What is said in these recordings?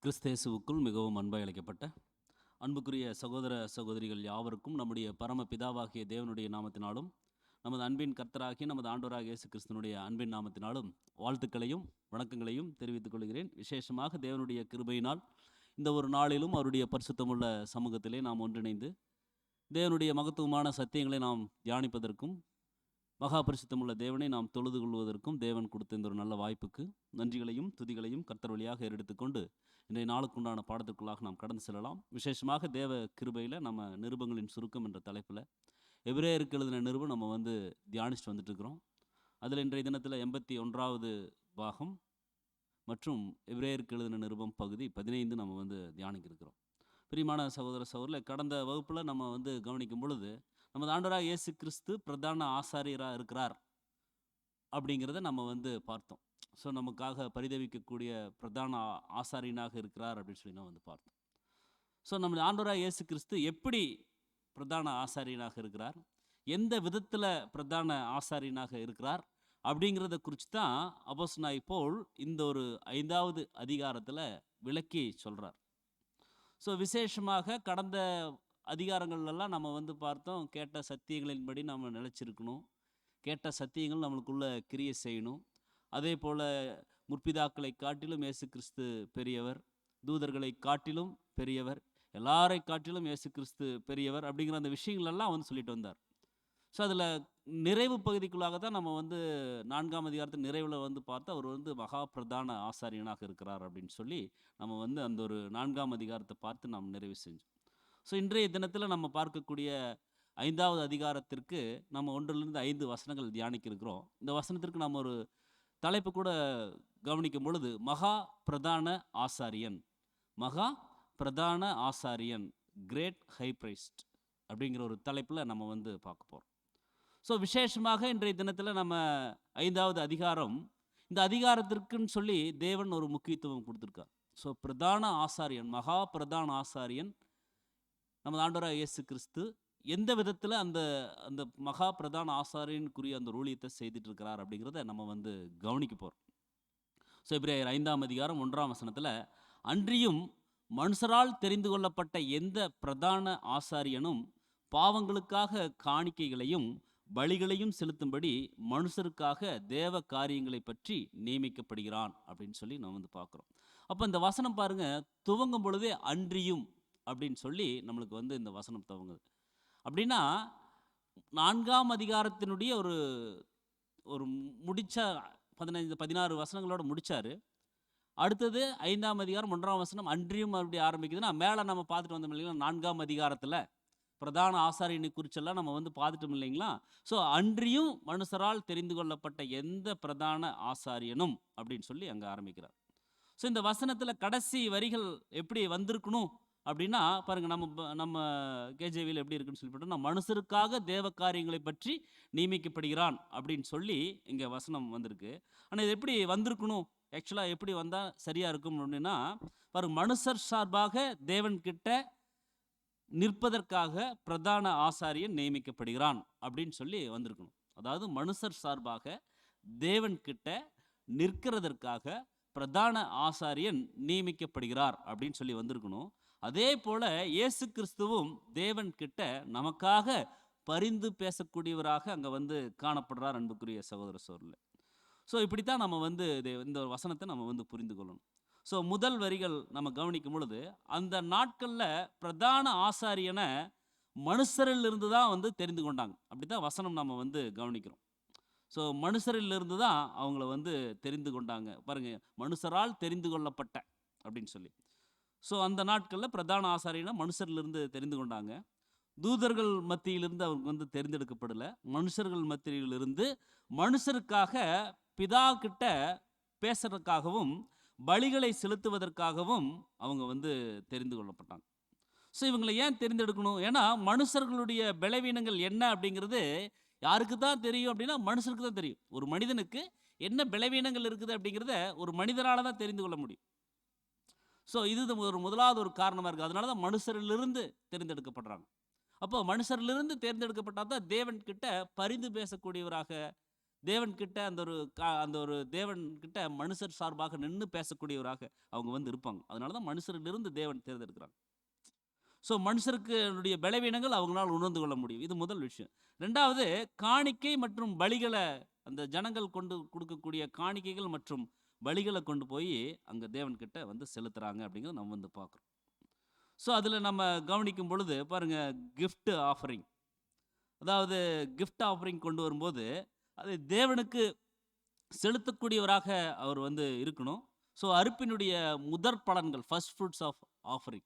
கிறிஸ்தேசுவுக்குள் மிகவும் அன்பாய் அழைக்கப்பட்ட அன்புக்குரிய சகோதர சகோதரிகள் யாவருக்கும் நம்முடைய பரம பிதாவாகிய தேவனுடைய நாமத்தினாலும் நமது அன்பின் கர்த்தராகிய நமது ஆண்டவராகிய இயேசு கிறிஸ்துனுடைய அன்பின் நாமத்தினாலும் வாழ்த்துக்களையும் வணக்கங்களையும் தெரிவித்துக் கொள்கிறேன். விசேஷமாக தேவனுடைய கிருபையினால் இந்த ஒரு நாளிலும் அவருடைய பரிசுத்தமுள்ள சமூகத்திலே நாம் ஒன்றிணைந்து தேவனுடைய மகத்துவமான சத்தியங்களை நாம் தியானிப்பதற்கும் மகா பரிசுத்தமுள்ள தேவனை நாம் தொழுது கொள்வதற்கும் தேவன் கொடுத்த இந்த ஒரு நல்ல வாய்ப்புக்கு நன்றிகளையும் துதிகளையும் கர்த்தர் வழியாக எடுத்துக்கொண்டு இன்றைய நாளுக்குண்டான பாடத்திற்குள்ளாக நாம் கடந்து செல்லலாம். விசேஷமாக தேவ கிருபையில் நம்ம நிருபங்களின் சுருக்கம் என்ற தலைப்பில் எபிரேயருக்கு எழுதின நிருபம் நம்ம தியானிச்சுட்டு வந்துட்டு இருக்கிறோம். அதில் இன்றைய தினத்தில் 81வது பாகம் மற்றும் எபிரேயருக்கு எழுதின நிருபம் பகுதி 15 நம்ம தியானிக்க இருக்கிறோம். பிரியமான சகோதர சகோதரில் கடந்த வகுப்பில் நம்ம கவனிக்கும் பொழுது நமது ஆண்டவராக இயேசு கிறிஸ்து பிரதான ஆசாரியராக இருக்கிறார் அப்படிங்கிறத நம்ம பார்த்தோம். ஸோ நமக்காக பரிதவிக்கக்கூடிய பிரதான ஆசாரியனாக இருக்கிறார் அப்படின்னு சொல்லி நம்ம பார்த்தோம். ஸோ நம்ம ஆண்டவராக இயேசு கிறிஸ்து எப்படி பிரதான ஆசாரியனாக இருக்கிறார், எந்த விதத்தில் பிரதான ஆசாரியனாக இருக்கிறார் அப்படிங்கிறத குறித்து தான் அப்போஸ்தலனாகிய பவுல் இந்த ஒரு 5வது அதிகாரத்தில் விளக்கி சொல்கிறார். ஸோ விசேஷமாக கடந்த அதிகாரங்கள்லாம் நம்ம பார்த்தோம், கேட்ட சத்தியங்களின்படி நம்ம நிலைச்சிருக்கணும், கேட்ட சத்தியங்கள் நம்மளுக்குள்ள கிரியை செய்யணும். அதே போல் முற்பிதாக்களை காட்டிலும் இயேசு கிறிஸ்து பெரியவர், தூதர்களை காட்டிலும் பெரியவர், எல்லாரை காட்டிலும் இயேசு கிறிஸ்து பெரியவர் அப்படிங்கிற அந்த விஷயங்களெல்லாம் சொல்லிட்டு வந்தார். ஸோ அதில் நிறைவு பகுதிக்குள்ளாக தான் நம்ம 4ஆம் அதிகாரத்தின் நிறைவில் பார்த்தா அவர் மகா பிரதான ஆசாரியனாக இருக்கிறார் அப்படின்னு சொல்லி நம்ம அந்த ஒரு 4ஆம் அதிகாரத்தை பார்த்து நாம் நிறைவு செஞ்சோம். ஸோ இன்றைய தினத்தில் நம்ம பார்க்கக்கூடிய 5வது அதிகாரத்திற்கு நம்ம 1லிருந்து 5 வசனங்கள் தியானிக்க இருக்கிறோம். இந்த வசனத்திற்கு நம்ம ஒரு தலைப்பு கூட கவனிக்கும் பொழுது மகா பிரதான ஆசாரியன், மகா பிரதான ஆசாரியன், கிரேட் ஹை பிரைஸ்ட் அப்படிங்கிற ஒரு தலைப்பில் நம்ம பார்க்க போகிறோம். ஸோ விசேஷமாக இன்றைய தினத்தில் நம்ம 5வது அதிகாரம், இந்த அதிகாரத்திற்குன்னு சொல்லி தேவன் ஒரு முக்கியத்துவம் கொடுத்துருக்கார். ஸோ பிரதான ஆசாரியன், மகா பிரதான ஆசாரியன் நமது ஆண்டவராக இயேசு கிறிஸ்து எந்த விதத்தில் அந்த அந்த மகா பிரதான ஆசாரியனுக்குரிய அந்த ஊழியத்தை செய்துட்டு இருக்கிறார் அப்படிங்கிறத நம்ம கவனிக்க போகிறோம். ஸோ எபிரேயர் 5ஆம் அதிகாரம் 1ஆம் வசனத்தில், அன்றியும் மனுஷரால் தெரிந்து கொள்ளப்பட்ட எந்த பிரதான ஆசாரியனும் பாவங்களுக்காக காணிக்கைகளையும் பலிகளையும் செலுத்தும்படி மனுஷருக்காக தேவ காரியங்களை பற்றி நியமிக்கப்படுகிறான் அப்படின்னு சொல்லி நம்ம பார்க்குறோம். அப்போ இந்த வசனம் பாருங்கள், துவங்கும் பொழுதே அன்றியும் அப்படின்னு சொல்லி நம்மளுக்கு இந்த வசனம் துவங்குது. அப்படின்னா 4ஆம் அதிகாரத்தினுடைய ஒரு ஒரு முடிச்ச 15-16 வசனங்களோட முடித்தார். அடுத்தது 5ஆம் அதிகாரம் 1ஆம் வசனம் அன்றியும் அப்படி ஆரம்பிக்குதுன்னா, மேலே நம்ம பார்த்துட்டு வந்தோம் இல்லைங்களா, 4ஆம் அதிகாரத்தில் பிரதான ஆசாரியனை குறிச்செல்லாம் நம்ம பார்த்துட்டோம் இல்லைங்களா. ஸோ அன்றியும் மனுஷரால் தெரிந்து கொள்ளப்பட்ட எந்த பிரதான ஆசாரியனும் அப்படின்னு சொல்லி அங்கே ஆரம்பிக்கிறார். ஸோ இந்த வசனத்தில் கடைசி வரிகள் எப்படி வந்திருக்கணும் அப்படின்னா பாருங்கள், நம்ம கேஜேவியில் எப்படி இருக்குன்னு சொல்லிவிட்டோம், நான் மனுஷருக்காக தேவ காரியங்களை பற்றி நியமிக்கப்படுகிறான் அப்படின்னு சொல்லி இங்கே வசனம் வந்திருக்கு. ஆனால் இது எப்படி வந்திருக்கணும், ஆக்சுவலாக எப்படி வந்தால் சரியாக இருக்கும் அப்படின்னா பாருங்கள், மனுஷர் சார்பாக தேவன்கிட்ட நிற்பதற்காக பிரதான ஆசாரியன் நியமிக்கப்படுகிறான் அப்படின்னு சொல்லி வந்திருக்கணும். அதாவது மனுஷர் சார்பாக தேவன்கிட்ட நிற்கிறதற்காக பிரதான ஆசாரியன் நியமிக்கப்படுகிறார் அப்படின்னு சொல்லி வந்திருக்கணும். அதே போல இயேசு கிறிஸ்துவும் தேவன் கிட்ட நமக்காக பரிந்து பேசக்கூடியவராக அங்கே காணப்படுறார் அன்புக்குரிய சகோதர சகோதரர்களே. ஸோ இப்படித்தான் நம்ம இந்த வசனத்தை நம்ம புரிந்து கொள்ளணும். ஸோ முதல் வரிகள் நம்ம கவனிக்கும் பொழுது, அந்த நாட்களில் பிரதான ஆசாரியனை மனுஷரிலிருந்து தான் தெரிந்து கொண்டாங்க. அப்படி தான் வசனம் நம்ம கவனிக்கிறோம். ஸோ மனுஷரிலிருந்து தான் அவங்கள தெரிந்து கொண்டாங்க. பாருங்கள், மனுஷரால் தெரிந்து கொள்ளப்பட்ட அப்படின்னு சொல்லி. ஸோ அந்த நாட்களில் பிரதான ஆசாரியனை மனுஷர்லேருந்து தெரிந்து கொண்டாங்க. தூதர்கள் மத்தியிலிருந்து அவருக்கு தெரிந்தெடுக்கப்படலை. மனுஷர்கள் மத்தியிலிருந்து மனுஷருக்காக பிதா கிட்ட பேசுறதுக்காகவும் பலிகளை செலுத்துவதற்காகவும் அவங்க தெரிந்து கொள்ளப்பட்டாங்க. ஸோ இவங்களை ஏன் தெரிந்தெடுக்கணும்? ஏன்னா மனுஷர்களுடைய பலவீனங்கள் என்ன அப்படிங்கிறது யாருக்கு தான் தெரியும் அப்படின்னா மனுஷருக்கு தான் தெரியும். ஒரு மனிதனுக்கு என்ன பலவீனங்கள் இருக்குது அப்படிங்கிறத ஒரு மனிதரால் தான் தெரிந்து கொள்ள முடியும். ஸோ இது ஒரு முதலாவது ஒரு காரணமாக இருக்குது. அதனால தான் மனுஷரிலிருந்து தேர்ந்தெடுக்கப்படுறாங்க. அப்போ மனுஷரிலிருந்து தேர்ந்தெடுக்கப்பட்டால் தான் தேவன்கிட்ட பரிந்து பேசக்கூடியவராக, தேவன்கிட்ட அந்த ஒரு தேவன்கிட்ட மனுஷர் சார்பாக நின்று பேசக்கூடியவராக அவங்க வந்து இருப்பாங்க. அதனால தான் மனுஷரிலிருந்து தேவன் தேர்ந்தெடுக்கிறாங்க. ஸோ மனுஷருக்குடைய பலவீனங்கள் அவங்களால உணர்ந்து கொள்ள முடியும். இது முதல் விஷயம். 2வது காணிக்கை மற்றும் பலிகள அந்த ஜனங்கள் கொண்டு கொடுக்கக்கூடிய காணிக்கைகள் மற்றும் பலிகள கொண்டு போய் அங்க தேவன்கிட்ட வந்து செலுத்துறாங்க அப்படிங்கிறத நம்ம வந்து பார்க்குறோம். ஸோ அதில நம்ம கவனிக்கும் பொழுது பாருங்க, கிஃப்ட் ஆஃபரிங். அதாவது கிஃப்ட் ஆஃபரிங் கொண்டு வரும்போது அது தேவனுக்கு செலுத்தக்கூடியவராக அவர் வந்து இருக்கணும். ஸோ அறுப்பினுடைய முதற் பலன்கள், first fruits of offering.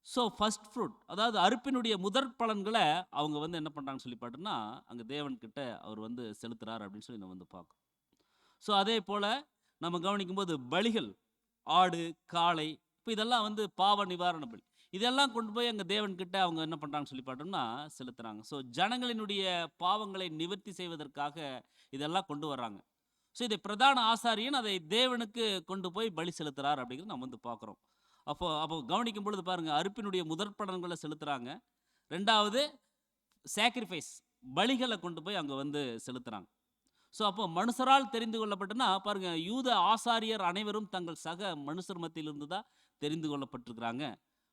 So first fruit அதாவது அறுப்பினுடைய முதற் பலன்களை அவங்க வந்து என்ன பண்ணுறாங்கன்னு சொல்லி பார்த்தோம்னா, அங்கே தேவன்கிட்ட அவர் வந்து செலுத்துறார் அப்படின்னு சொல்லி நம்ம வந்து பார்க்குறோம். ஸோ அதே போல் நம்ம கவனிக்கும்போது பலிகள், ஆடு, காளை, இப்போ இதெல்லாம் வந்து பாவ நிவாரண பலி. இதெல்லாம் கொண்டு போய் அங்கே தேவன்கிட்ட அவங்க என்ன பண்ணுறாங்கன்னு சொல்லி பார்த்தோம்னா செலுத்துறாங்க. ஸோ ஜனங்களினுடைய பாவங்களை நிவர்த்தி செய்வதற்காக இதெல்லாம் கொண்டு வர்றாங்க. ஸோ இதை பிரதான ஆசாரியன் அதை தேவனுக்கு கொண்டு போய் பலி செலுத்துறார் அப்படிங்கிறது நம்ம வந்து பார்க்குறோம். அப்போ கவனிக்கும் பொழுது பாருங்க, அறுப்பினுடைய முதற் பலன்களை செலுத்துறாங்க. 2வது சாக்ரிஃபைஸ், பலிகளை கொண்டு போய் அங்கே வந்து செலுத்துறாங்க. ஸோ அப்போ மனுஷரால் தெரிந்து கொள்ளப்பட்டனா பாருங்க, யூத ஆசாரியர் அனைவரும் தங்கள் சக மனுஷர் மத்தியிலிருந்து தான் தெரிந்து கொள்ளப்பட்டிருக்கிறாங்க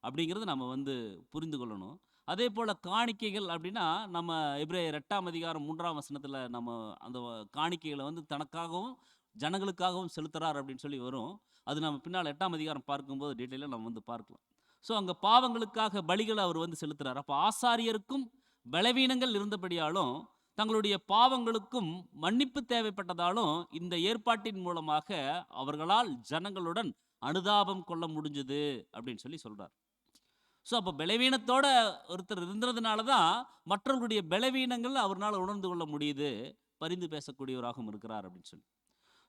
அப்படிங்கிறத நம்ம வந்து புரிந்து கொள்ளணும். அதே போல் காணிக்கைகள் அப்படின்னா, நம்ம எபிரேயர் 8ஆம் அதிகாரம் 3ஆம் வசனத்தில் நம்ம அந்த காணிக்கைகளை வந்து தனக்காகவும் ஜனங்களுக்காகவும் செலுத்துறார் அப்படின்னு சொல்லி வரும். அது நம்ம பின்னால் 8ஆம் அதிகாரம் பார்க்கும்போது டீட்டெயிலாக நம்ம வந்து பார்க்கலாம். ஸோ அங்கே பாவங்களுக்காக பலிகளை அவர் வந்து செலுத்துறார். அப்போ ஆசாரியருக்கும் பலவீனங்கள் இருந்தபடியாலும் தங்களுடைய பாவங்களுக்கும் மன்னிப்பு தேவைப்பட்டதாலும் இந்த ஏற்பாட்டின் மூலமாக அவர்களால் ஜனங்களுடன் அனுதாபம் கொள்ள முடிஞ்சது அப்படின்னு சொல்லி சொல்றார். ஸோ அப்போ பலவீனத்தோட ஒருத்தர் இருந்ததுனால தான் மற்றவர்களுடைய பலவீனங்கள் அவரால் உணர்ந்து கொள்ள முடியுது, பரிந்து பேசக்கூடியவராகவும் இருக்கிறார் அப்படின்னு சொல்லி.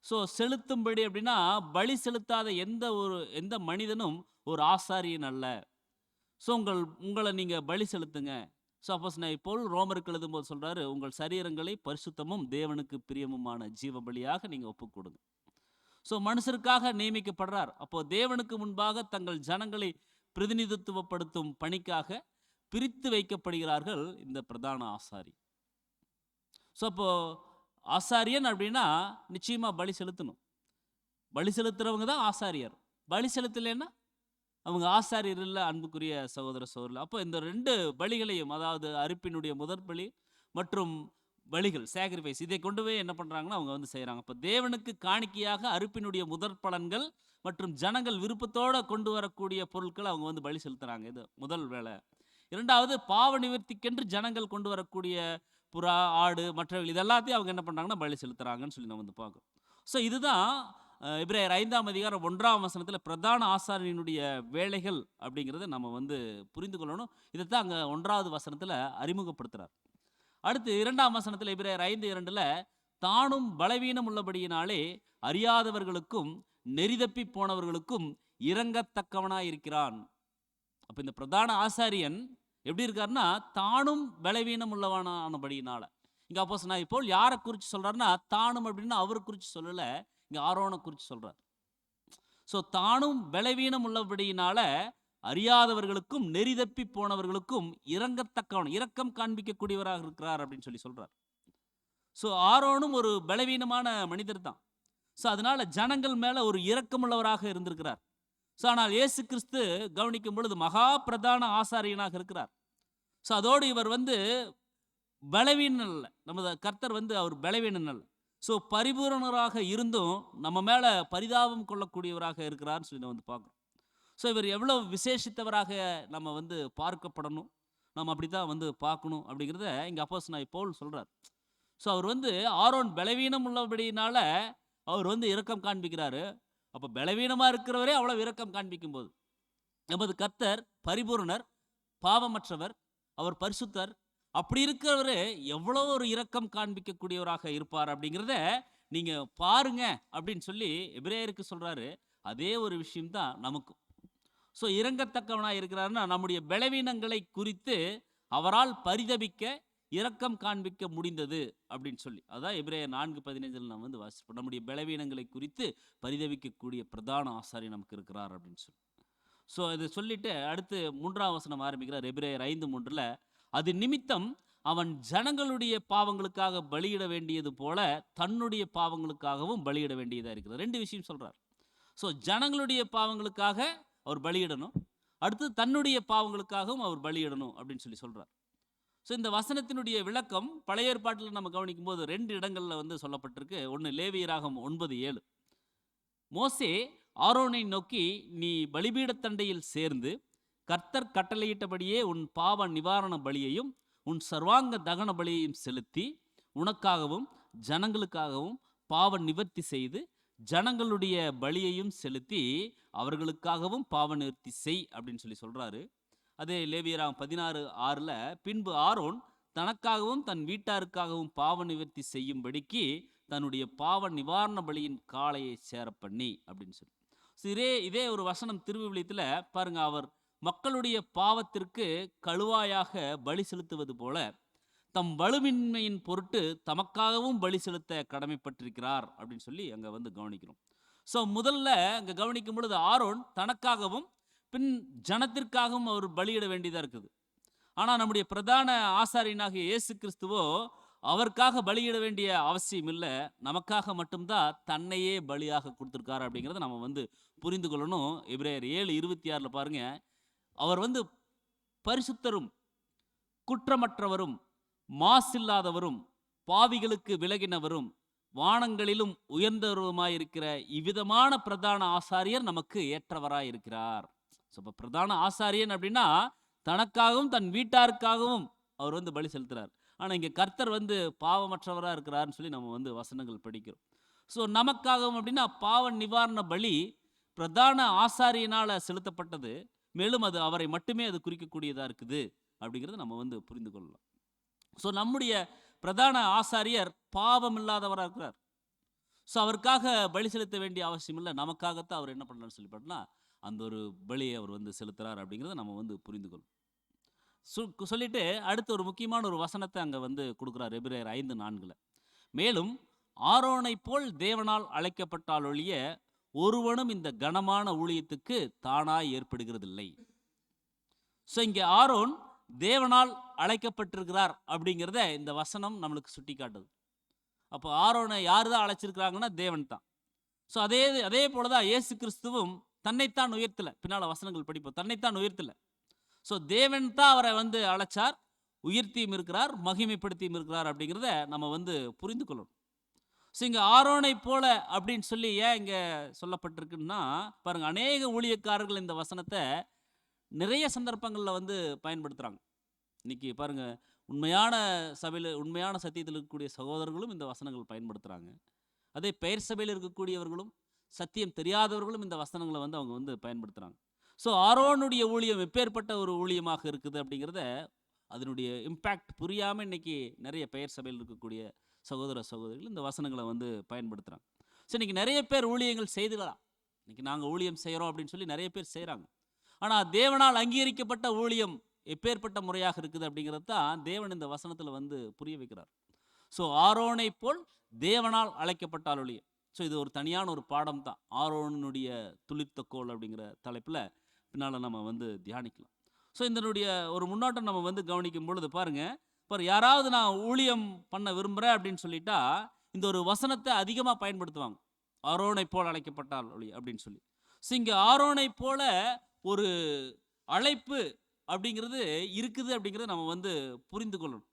ஸோ செலுத்தும்படி அப்படின்னா, பலி செலுத்தாத எந்த மனிதனும் ஒரு ஆசாரியன் அல்ல. ஸோ உங்களை நீங்கள் பலி செலுத்துங்க. ஸோ அப்போஸ்தலனாகிய பவுல் ரோமருக்கு எழுதும்போது சொல்றாரு, உங்கள் சரீரங்களை பரிசுத்தமும் தேவனுக்கு பிரியமுமான ஜீவ பலியாக நீங்கள் ஒப்புக் கொடுங்க. ஸோ மனுஷருக்காக நியமிக்கப்படுறார். அப்போ தேவனுக்கு முன்பாக தங்கள் ஜனங்களை பிரதிநிதித்துவப்படுத்தும் பணிக்காக பிரித்து வைக்கப்படுகிறார்கள் இந்த பிரதான ஆசாரி. ஸோ அப்போ ஆசாரியன் அப்படின்னா நிச்சயமா பலி செலுத்தணும். பலி செலுத்துறவங்க தான் ஆசாரியர். பலி செலுத்தலைன்னா அவங்க ஆசாரியர் இல்லை, அன்புக்குரிய சகோதர சகோதரர்கள். அப்போ இந்த 2 பலிகளையும், அதாவது அறுப்பினுடைய முதற் பலி மற்றும் பலிகள், சாக்ரிஃபைஸ், இதை கொண்டு போய் என்ன பண்ணுறாங்கன்னா அவங்க வந்து செய்கிறாங்க. அப்போ தேவனுக்கு காணிக்கையாக அறுப்பினுடைய முதற் பலன்கள் மற்றும் ஜனங்கள் விருப்பத்தோடு கொண்டு வரக்கூடிய பொருட்கள் அவங்க வந்து பலி செலுத்துகிறாங்க. இது முதல் வேலை. 2வது பாவ நிவர்த்திக்கென்று ஜனங்கள் கொண்டு வரக்கூடிய புறா, ஆடு, மற்றவர்கள் இதெல்லாத்தையும் அவங்க என்ன பண்ணுறாங்கன்னா பலி செலுத்துகிறாங்கன்னு சொல்லி நம்ம வந்து பார்க்குறோம். ஸோ இதுதான் எபிரேயர் 5ஆம் அதிகாரம் 1ஆம் வசனத்தில் பிரதான ஆசாரியனுடைய வேலைகள் அப்படிங்கிறத நம்ம வந்து புரிந்து கொள்ளணும். இதைத்தான் அங்கே 1வது வசனத்தில் அறிமுகப்படுத்துகிறார். அடுத்து 2ஆம் வசனத்தில் எபிரேயர் 5:2 தானும் பலவீனம் உள்ளபடியினாலே அறியாதவர்களுக்கும் நெறிதப்பி போனவர்களுக்கும் இரங்கத்தக்கவனாய் இருக்கிறான். அப்போ இந்த பிரதான ஆசாரியன் எப்படி இருக்காருன்னா, தானும் பலவீனம் உள்ளவனானபடியினால. இங்கே அப்போஸ்தலனாகிய பவுல் யாரை குறித்து சொல்றாருன்னா, தானும் அப்படின்னா அவரை குறித்து சொல்லலை, இங்கே ஆரோனை குறித்து சொல்றார். ஸோ தானும் பலவீனம் உள்ளபடியினால அறியாதவர்களுக்கும் நெறிதப்பி போனவர்களுக்கும் இரங்கத்தக்கவன், இரக்கம் காண்பிக்கக்கூடியவராக இருக்கிறார் அப்படின்னு சொல்லி சொல்றார். ஸோ ஆரோனும் ஒரு பலவீனமான மனிதர் தான். ஸோ அதனால ஜனங்கள் மேலே ஒரு இரக்கமுள்ளவராக இருந்திருக்கிறார். ஸோ ஆனால் இயேசு கிறிஸ்து கவனிக்கும் பொழுது மகா பிரதான ஆசாரியனாக இருக்கிறார். ஸோ அதோடு இவர் வந்து பலவீனம் அல்ல, நமது கர்த்தர் வந்து அவர் பலவீனம் அல்ல. ஸோ பரிபூரணராக இருந்தும் நம்ம மேலே பரிதாபம் கொள்ளக்கூடியவராக இருக்கிறார்னு சொல்லி நம்ம வந்து பார்க்குறோம். ஸோ இவர் எவ்வளோ விசேஷித்தவராக நம்ம வந்து பார்க்கப்படணும், நம்ம அப்படி தான் வந்து பார்க்கணும் அப்படிங்கிறத இங்கே அப்போஸ்தலனாகிய பவுல் சொல்கிறார். ஸோ அவர் வந்து ஆரோன் பலவீனம் உள்ளபடியினால அவர் வந்து இரக்கம் காண்பிக்கிறாரு. அப்போ பலவீனமாக இருக்கிறவரே அவ்வளோ இரக்கம் காண்பிக்கும் போது நமது கர்த்தர் பரிபூரணர், பாவமற்றவர், அவர் பரிசுத்தர், அப்படி இருக்கிறவரு எவ்வளோ ஒரு இரக்கம் காண்பிக்கக்கூடியவராக இருப்பார் அப்படிங்கிறத நீங்கள் பாருங்க அப்படின்னு சொல்லி எபிரேயருக்கு சொல்கிறாரு. அதே ஒரு விஷயம்தான் நமக்கும். ஸோ இரங்கத்தக்கவனாக இருக்கிறாருன்னா நம்முடைய பலவீனங்களை குறித்து அவரால் பரிதபிக்க, இரக்கம் காண்பிக்க முடிந்தது அப்படின்னு சொல்லி. அதான் எபிரேயர் 4:15 நம்ம வந்து வாசிப்போம். நம்முடைய பலவீனங்களை குறித்து பரிதபிக்கக்கூடிய பிரதான ஆசாரி நமக்கு இருக்கிறார் அப்படின்னு சொல்லி. ஸோ இதை சொல்லிட்டு அடுத்து 3ஆம் வசனம் ஆரம்பிக்கிறார். எபிரேயர் 5:3 அது நிமித்தம் அவன் ஜனங்களுடைய பாவங்களுக்காக பலியிட வேண்டியது போல தன்னுடைய பாவங்களுக்காகவும் பலியிட வேண்டியதாக இருக்குது. 2 விஷயம் சொல்றார். ஸோ ஜனங்களுடைய பாவங்களுக்காக அவர் பலியிடணும், அடுத்து தன்னுடைய பாவங்களுக்காகவும் அவர் பலியிடணும் அப்படின்னு சொல்லி சொல்றார். ஸோ இந்த வசனத்தினுடைய விளக்கம் பழைய ஏற்பாட்டில் நம்ம கவனிக்கும் போது 2 இடங்களில் வந்து சொல்லப்பட்டிருக்கு. ஒன்று லேவியராகம் 9:7. மோசே ஆரோனை நோக்கி, நீ பலிபீடத்தண்டையில் சேர்ந்து கர்த்தர் கட்டளையிட்டபடியே உன் பாவ நிவாரண பலியையும் உன் சர்வாங்க தகன பலியையும் செலுத்தி உனக்காகவும் ஜனங்களுக்காகவும் பாவ நிவர்த்தி செய்து ஜனங்களுடைய பலியையும் செலுத்தி அவர்களுக்காகவும் பாவ நிவர்த்தி செய் அப்படின்னு சொல்லி சொல்றாரு. அதே லேவியராம் 16:6, பின்பு ஆரோன் தனக்காகவும் தன் வீட்டாருக்காகவும் பாவ நிவர்த்தி செய்யும்படிக்கு தன்னுடைய பாவ நிவாரண பலியின் காளையை சேர பண்ணி அப்படின்னு சொல்லி. இதே ஒரு வசனம் திருவிவிலியத்தில் பாருங்க, அவர் மக்களுடைய பாவத்திற்கு கழுவாயாக பலி செலுத்துவது போல தம் வலுவின்மையின் பொருட்டு தமக்காகவும் பலி செலுத்த கடமைப்பட்டிருக்கிறார் அப்படின்னு சொல்லி அங்கே வந்து கவனிக்கிறோம். ஸோ முதல்ல அங்கே கவனிக்கும் பொழுது ஆரோன் தனக்காகவும் பின் ஜனத்திற்காகவும் அவர் பலியிட வேண்டியதாக இருக்குது. ஆனால் நம்முடைய பிரதான ஆசாரியனாகிய இயேசு கிறிஸ்துவோ அவருக்காக பலியிட வேண்டிய அவசியம் இல்லை, நமக்காக மட்டும்தான் தன்னையே பலியாக கொடுத்துருக்காரு அப்படிங்கிறத நம்ம வந்து புரிந்து கொள்ளணும். எபிரேயர் 7:26 பாருங்க, அவர் வந்து பரிசுத்தரும் குற்றமற்றவரும் மாசில்லாதவரும் பாவிகளுக்கு விலகினவரும் வானங்களிலும் உயர்ந்தவருமாயிருக்கிற இவ்விதமான பிரதான ஆசாரியர் நமக்கு ஏற்றவராயிருக்கிறார். இப்போ பிரதான ஆசாரியன் அப்படின்னா தனக்காகவும் தன் வீட்டாருக்காகவும் அவர் வந்து பலி செலுத்துறார். ஆனால் இங்கே கர்த்தர் வந்து பாவமற்றவராக இருக்கிறார்னு சொல்லி நம்ம வந்து வசனங்கள் படிக்கிறோம். ஸோ நமக்காகவும் அப்படின்னா பாவ நிவாரண பலி பிரதான ஆசாரியனால் செலுத்தப்பட்டது, மேலும் அது அவரை மட்டுமே அது குறிக்கக்கூடியதாக இருக்குது அப்படிங்கிறத நம்ம வந்து புரிந்து கொள்ளலாம். ஸோ நம்முடைய பிரதான ஆசாரியர் பாவம் இல்லாதவராக இருக்கிறார். ஸோ அவருக்காக பலி செலுத்த வேண்டிய அவசியம் இல்லை, நமக்காகத்தான் அவர் என்ன பண்ணலான்னு சொல்லி பார்த்தோம்னா அந்த ஒரு பலியை அவர் வந்து செலுத்துறார் அப்படிங்கிறத நம்ம வந்து புரிந்து கொள்ளும். சொல்லிட்டு அடுத்து ஒரு முக்கியமான ஒரு வசனத்தை அங்கே வந்து கொடுக்குறார் எபிரேயர் 5:4. மேலும் ஆரோனை போல் தேவனால் அழைக்கப்பட்டால் ஒழிய ஒருவனும் இந்த கனமான ஊழியத்துக்கு தானாய் ஏற்படுகிறதில்லை. ஸோ இங்கே ஆரோன் தேவனால் அழைக்கப்பட்டிருக்கிறார் அப்படிங்கிறத இந்த வசனம் நம்மளுக்கு சுட்டி காட்டுது. அப்போ ஆரோனை யார் தான் அழைச்சிருக்கிறாங்கன்னா தேவன் தான். ஸோ அதே போலதான் இயேசு கிறிஸ்துவும் தன்னைத்தான் உயர்த்தலை. பின்னால் வசனங்கள் படிப்போம். தன்னைத்தான் உயர்த்தலை. ஸோ தேவன் தான் அவரை வந்து அழைச்சார், உயர்த்தியும் இருக்கிறார், மகிமைப்படுத்தியும் இருக்கிறார் அப்படிங்கிறத நம்ம வந்து புரிந்து கொள்ளணும். ஸோ இங்கே ஆரோனை போல அப்படின்னு சொல்லி ஏன் இங்கே சொல்லப்பட்டிருக்குன்னா பாருங்க, அநேக ஊழியக்காரர்கள் இந்த வசனத்தை நிறைய சந்தர்ப்பங்களில் வந்து பயன்படுத்துகிறாங்க. இன்னைக்கு பாருங்க, உண்மையான சபையில் உண்மையான சத்தியத்தில் இருக்கக்கூடிய சகோதரர்களும் இந்த வசனங்கள் பயன்படுத்துகிறாங்க. அதே பெயர் சபையில் இருக்கக்கூடியவர்களும் சத்தியம் தெரியாதவர்களும் இந்த வசனங்களை வந்து அவங்க வந்து பயன்படுத்துகிறாங்க. ஸோ ஆரோனுடைய ஊழியம் எப்பேற்பட்ட ஒரு ஊழியமாக இருக்குது அப்படிங்கிறத அதனுடைய இம்பேக்ட் புரியாமல் இன்னைக்கு நிறைய பெயர் சபையில் இருக்கக்கூடிய சகோதர சகோதரிகள் இந்த வசனங்களை வந்து பயன்படுத்துகிறாங்க. ஸோ இன்னைக்கு நிறைய பேர் ஊழியங்கள் செய்துக்கலாம். இன்னைக்கு நாங்கள் ஊழியம் செய்கிறோம் அப்படின்னு சொல்லி நிறைய பேர் செய்கிறாங்க. ஆனால் தேவனால் அங்கீகரிக்கப்பட்ட ஊழியம் எப்பேற்பட்ட முறையாக இருக்குது அப்படிங்கிறது தான் தேவன் இந்த வசனத்தில் வந்து புரிய வைக்கிறார். ஸோ ஆரோனை போல் தேவனால் அழைக்கப்பட்டால் ஒழிய. ஸோ இது ஒரு தனியான ஒரு பாடம் தான். ஆரோனுடைய துளிர்த்தக்கோள் அப்படிங்கிற தலைப்பில் பின்னால் நம்ம வந்து தியானிக்கலாம். ஸோ இதனுடைய ஒரு முன்னோட்டம் நம்ம வந்து கவனிக்கும் பொழுது பாருங்க, யாராவது நான் ஊழியம் பண்ண விரும்புகிறேன் அப்படின்னு சொல்லிட்டா இந்த ஒரு வசனத்தை அதிகமாக பயன்படுத்துவாங்க, ஆரோனை போல் அழைக்கப்பட்டால் ஒழிய அப்படின்னு சொல்லி. ஸோ இங்கே ஆரோனை போல ஒரு அழைப்பு அப்படிங்கிறது இருக்குது அப்படிங்கிறத நம்ம வந்து புரிந்து கொள்ளணும்.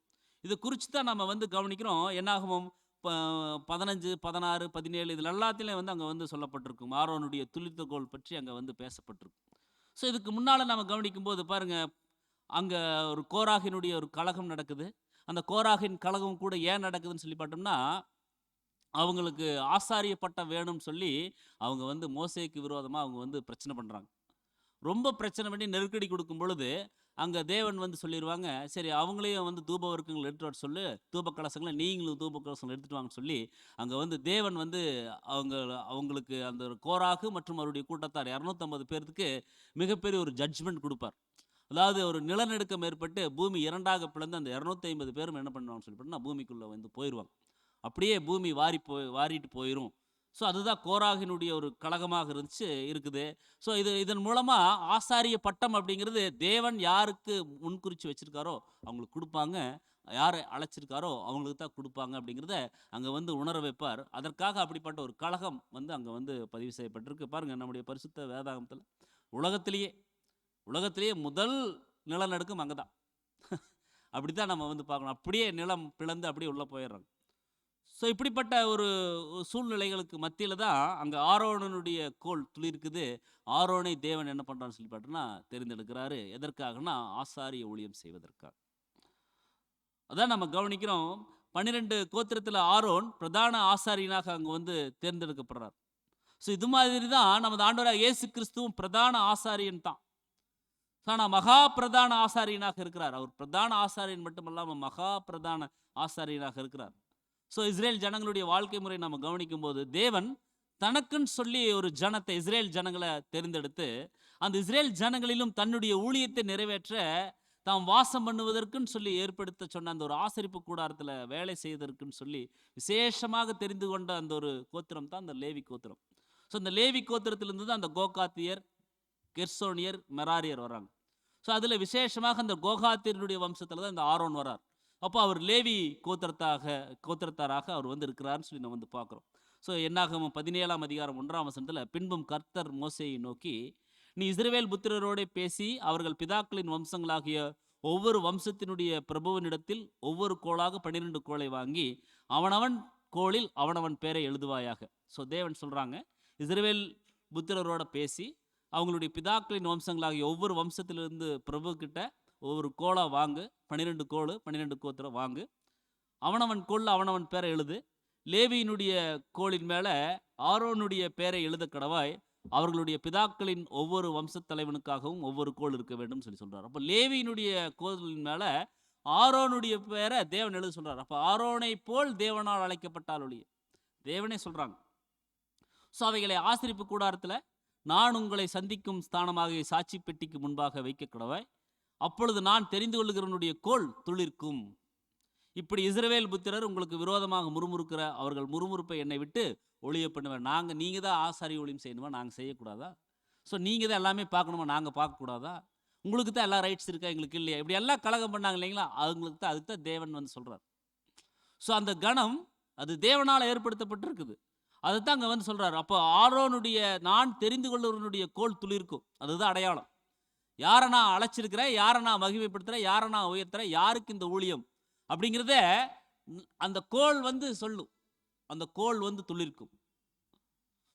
இதை குறித்து தான் நம்ம வந்து கவனிக்கிறோம். என்னாகமம் 15, 16, 17 இதில் எல்லாத்திலையும் வந்து அங்கே வந்து சொல்லப்பட்டிருக்கும். ஆரோனுடைய துளிர்த்தக்கோள் பற்றி அங்கே வந்து பேசப்பட்டிருக்கும். ஸோ இதுக்கு முன்னால் நம்ம கவனிக்கும் போது பாருங்கள், அங்கே ஒரு கோராகினுடைய ஒரு கலகம் நடக்குது. அந்த கோராகின் கலகம் கூட ஏன் நடக்குதுன்னு சொல்லி பார்த்தோம்னா, அவங்களுக்கு ஆசாரிய பட்டம் வேணும்னு சொல்லி அவங்க வந்து மோசேக்கு விரோதமாக அவங்க வந்து பிரச்சனை பண்ணுறாங்க. ரொம்ப பிரச்சனை பண்ணி நெருக்கடி கொடுக்கும் பொழுது அங்கே தேவன் வந்து சொல்லிடுவாங்க, சரி அவங்களையும் வந்து தூப வர்க்கங்கள் எடுத்துட்டு வர சொல்லு, தூப கலசங்களை நீங்களும் தூப கலசங்களை எடுத்துகிட்டு வாங்கன்னு சொல்லி அங்கே வந்து தேவன் வந்து அவங்களுக்கு அந்த கோராகு மற்றும் அவருடைய கூட்டத்தார் 250 பேருக்கு மிகப்பெரிய ஒரு ஜட்ஜ்மெண்ட் கொடுப்பார். அதாவது ஒரு நிலநடுக்கம் ஏற்பட்டு பூமி 2ஆக பிளந்து அந்த 250 பேரும் என்ன பண்ணுவாங்கன்னு சொல்லி பார்த்தா பூமிக்குள்ளே வந்து போயிடுவாங்க. அப்படியே பூமி வாரிட்டு போயிடும். ஸோ அதுதான் கோராகினுடைய ஒரு கலகமாக இருக்குது. ஸோ இதன் மூலமாக ஆசாரிய பட்டம் அப்படிங்கிறது தேவன் யாருக்கு முன்குறித்து வச்சுருக்காரோ அவங்களுக்கு கொடுப்பாங்க. யாரை அழைச்சிருக்காரோ அவங்களுக்கு தான் கொடுப்பாங்க அப்படிங்கிறத அங்கே வந்து உணர வைப்பார். அதற்காக அப்படிப்பட்ட ஒரு கழகம் வந்து அங்கே வந்து பதிவு செய்யப்பட்டிருக்கு. பாருங்கள், நம்முடைய பரிசுத்த வேதாகமத்தில் உலகத்திலேயே உலகத்திலேயே முதல் நிலநடுக்கம் அங்கே தான். அப்படி தான் நம்ம வந்து பார்க்கணும். அப்படியே நிலம் பிளந்து அப்படியே உள்ளே போயிடுறாங்க. ஸோ இப்படிப்பட்ட ஒரு சூழ்நிலைகளுக்கு மத்தியில் தான் அங்கே ஆரோனுடைய கோல் துளிர்க்குது. ஆரோனை தேவன் என்ன பண்ணுறான்னு சொல்லி பார்த்தோன்னா தெரிந்தெடுக்கிறாரு. எதற்காகனா ஆசாரிய ஊழியம் செய்வதற்காக. அதான் நம்ம கவனிக்கிறோம். 12 கோத்திரத்தில் ஆரோன் பிரதான ஆசாரியனாக அங்கே வந்து தேர்ந்தெடுக்கப்படுறார். ஸோ இது மாதிரி தான் நமது ஆண்டவராக இயேசு கிறிஸ்துவும் பிரதான ஆசாரியன் தான். ஆனால் மகா பிரதான ஆசாரியனாக இருக்கிறார். அவர் பிரதான ஆசாரியன் மட்டுமல்லாமல் மகா பிரதான ஆசாரியனாக இருக்கிறார். ஸோ இஸ்ரேல் ஜனங்களுடைய வாழ்க்கை முறை நம்ம கவனிக்கும் போது தேவன் தனக்குன்னு சொல்லி ஒரு ஜனத்தை, இஸ்ரேல் ஜனங்களை தெரிந்தெடுத்து அந்த இஸ்ரேல் ஜனங்களிலும் தன்னுடைய ஊழியத்தை நிறைவேற்ற தாம் வாசம் பண்ணுவதற்குன்னு சொல்லி ஏற்படுத்த சொன்ன அந்த ஒரு ஆசரிப்பு கூடாரத்தில் வேலை செய்வதற்குன்னு சொல்லி விசேஷமாக தெரிந்து கொண்ட அந்த ஒரு கோத்திரம் தான் அந்த லேவி கோத்திரம். ஸோ இந்த லேவி கோத்திரத்திலிருந்து தான் அந்த கோகாத்தியர், கெர்சோனியர், மெராரியர் வராங்க. ஸோ அதில் விசேஷமாக அந்த கோகாத்தியருடைய வம்சத்தில் தான் இந்த ஆரோன் வரார். அப்போ அவர் லேவி கோத்திரத்தாராக அவர் வந்து இருக்கிறார்னு சொல்லி நம்ம வந்து பார்க்குறோம். ஸோ என்னாகமம் 17ஆம் அதிகாரம் 1ஆம் வசனத்தில், பின்பும் கர்த்தர் மோசேயை நோக்கி, நீ இஸ்ரவேல் புத்திரரோட பேசி அவர்கள் பிதாக்களின் வம்சங்களாகிய ஒவ்வொரு வம்சத்தினுடைய பிரபுவனிடத்தில் ஒவ்வொரு கோளாக 12 கோளை வாங்கி அவனவன் கோளில் அவனவன் பேரை எழுதுவாயாக. ஸோ தேவன் சொல்கிறாங்க, இஸ்ரவேல் புத்திரரோட பேசி அவங்களுடைய பிதாக்களின் வம்சங்களாகிய ஒவ்வொரு வம்சத்திலிருந்து பிரபு கிட்ட ஒவ்வொரு கோளா வாங்கு, 12 கோள் 12 கோத்திரம் வாங்கு, அவனவன் கோளில் அவனவன் பேரை எழுது. லேவியினுடைய கோளின் மேலே ஆரோனுடைய பேரை எழுத கடவாய். அவர்களுடைய பிதாக்களின் ஒவ்வொரு வம்சத்தலைவனுக்காகவும் ஒவ்வொரு கோள் இருக்க வேண்டும் சொல்லி சொல்றார். அப்போ லேவியினுடைய கோளின் மேலே ஆரோனுடைய பேரை தேவன் எழுத சொல்றார். அப்போ ஆரோனை போல் தேவனால் அழைக்கப்பட்டால் ஒழிய தேவனே சொல்றாங்க. ஸோ அவைகளை ஆசரிப்பு கூடாரத்தில் நான் உங்களை சந்திக்கும் ஸ்தானமாக சாட்சி பெட்டிக்கு முன்பாக வைக்க கடவாய். அப்பொழுது நான் தெரிந்து கொள்ளுகிறவனுடைய கோல் துளிர்க்கும். இப்படி இஸ்ரவேல் புத்திரர் உங்களுக்கு விரோதமாக முறுமுறுக்கிற அவர்கள் முறுமுறுப்பை என்னை விட்டு ஒழிய பண்ணுவேன். நீங்கள் தான் ஆசாரி ஊழியம் செய்யணுமா, நாங்கள் செய்யக்கூடாதா? ஸோ நீங்கள் தான் எல்லாமே பார்க்கணுமா, நாங்கள் பார்க்கக்கூடாதா? உங்களுக்கு தான் எல்லா ரைட்ஸ் இருக்கா, எங்களுக்கு இல்லையா? இப்படி எல்லாம் கலகம் பண்ணாங்க இல்லைங்களா? அவங்களுக்கு தான், அதுக்கு தான் தேவன் வந்து சொல்கிறார். ஸோ அந்த கணம் அது தேவனால் ஏற்படுத்தப்பட்டிருக்குது. அதை தான் அங்கே வந்து சொல்கிறார். அப்போ ஆரோனுடைய நான் தெரிந்து கொள்ளுவனுடைய கோல் துளிர்க்கும். அதுதான் அடையாளம். யாரை நான் அழைச்சிருக்கிறேன், யாரை நான் மகிமைப்படுத்துகிறேன், யாரை நான் உயர்த்துறேன், யாருக்கு இந்த ஊழியம் அப்படிங்கிறத அந்த கோல் வந்து சொல்லும். அந்த கோல் வந்து துளிர்க்கும்.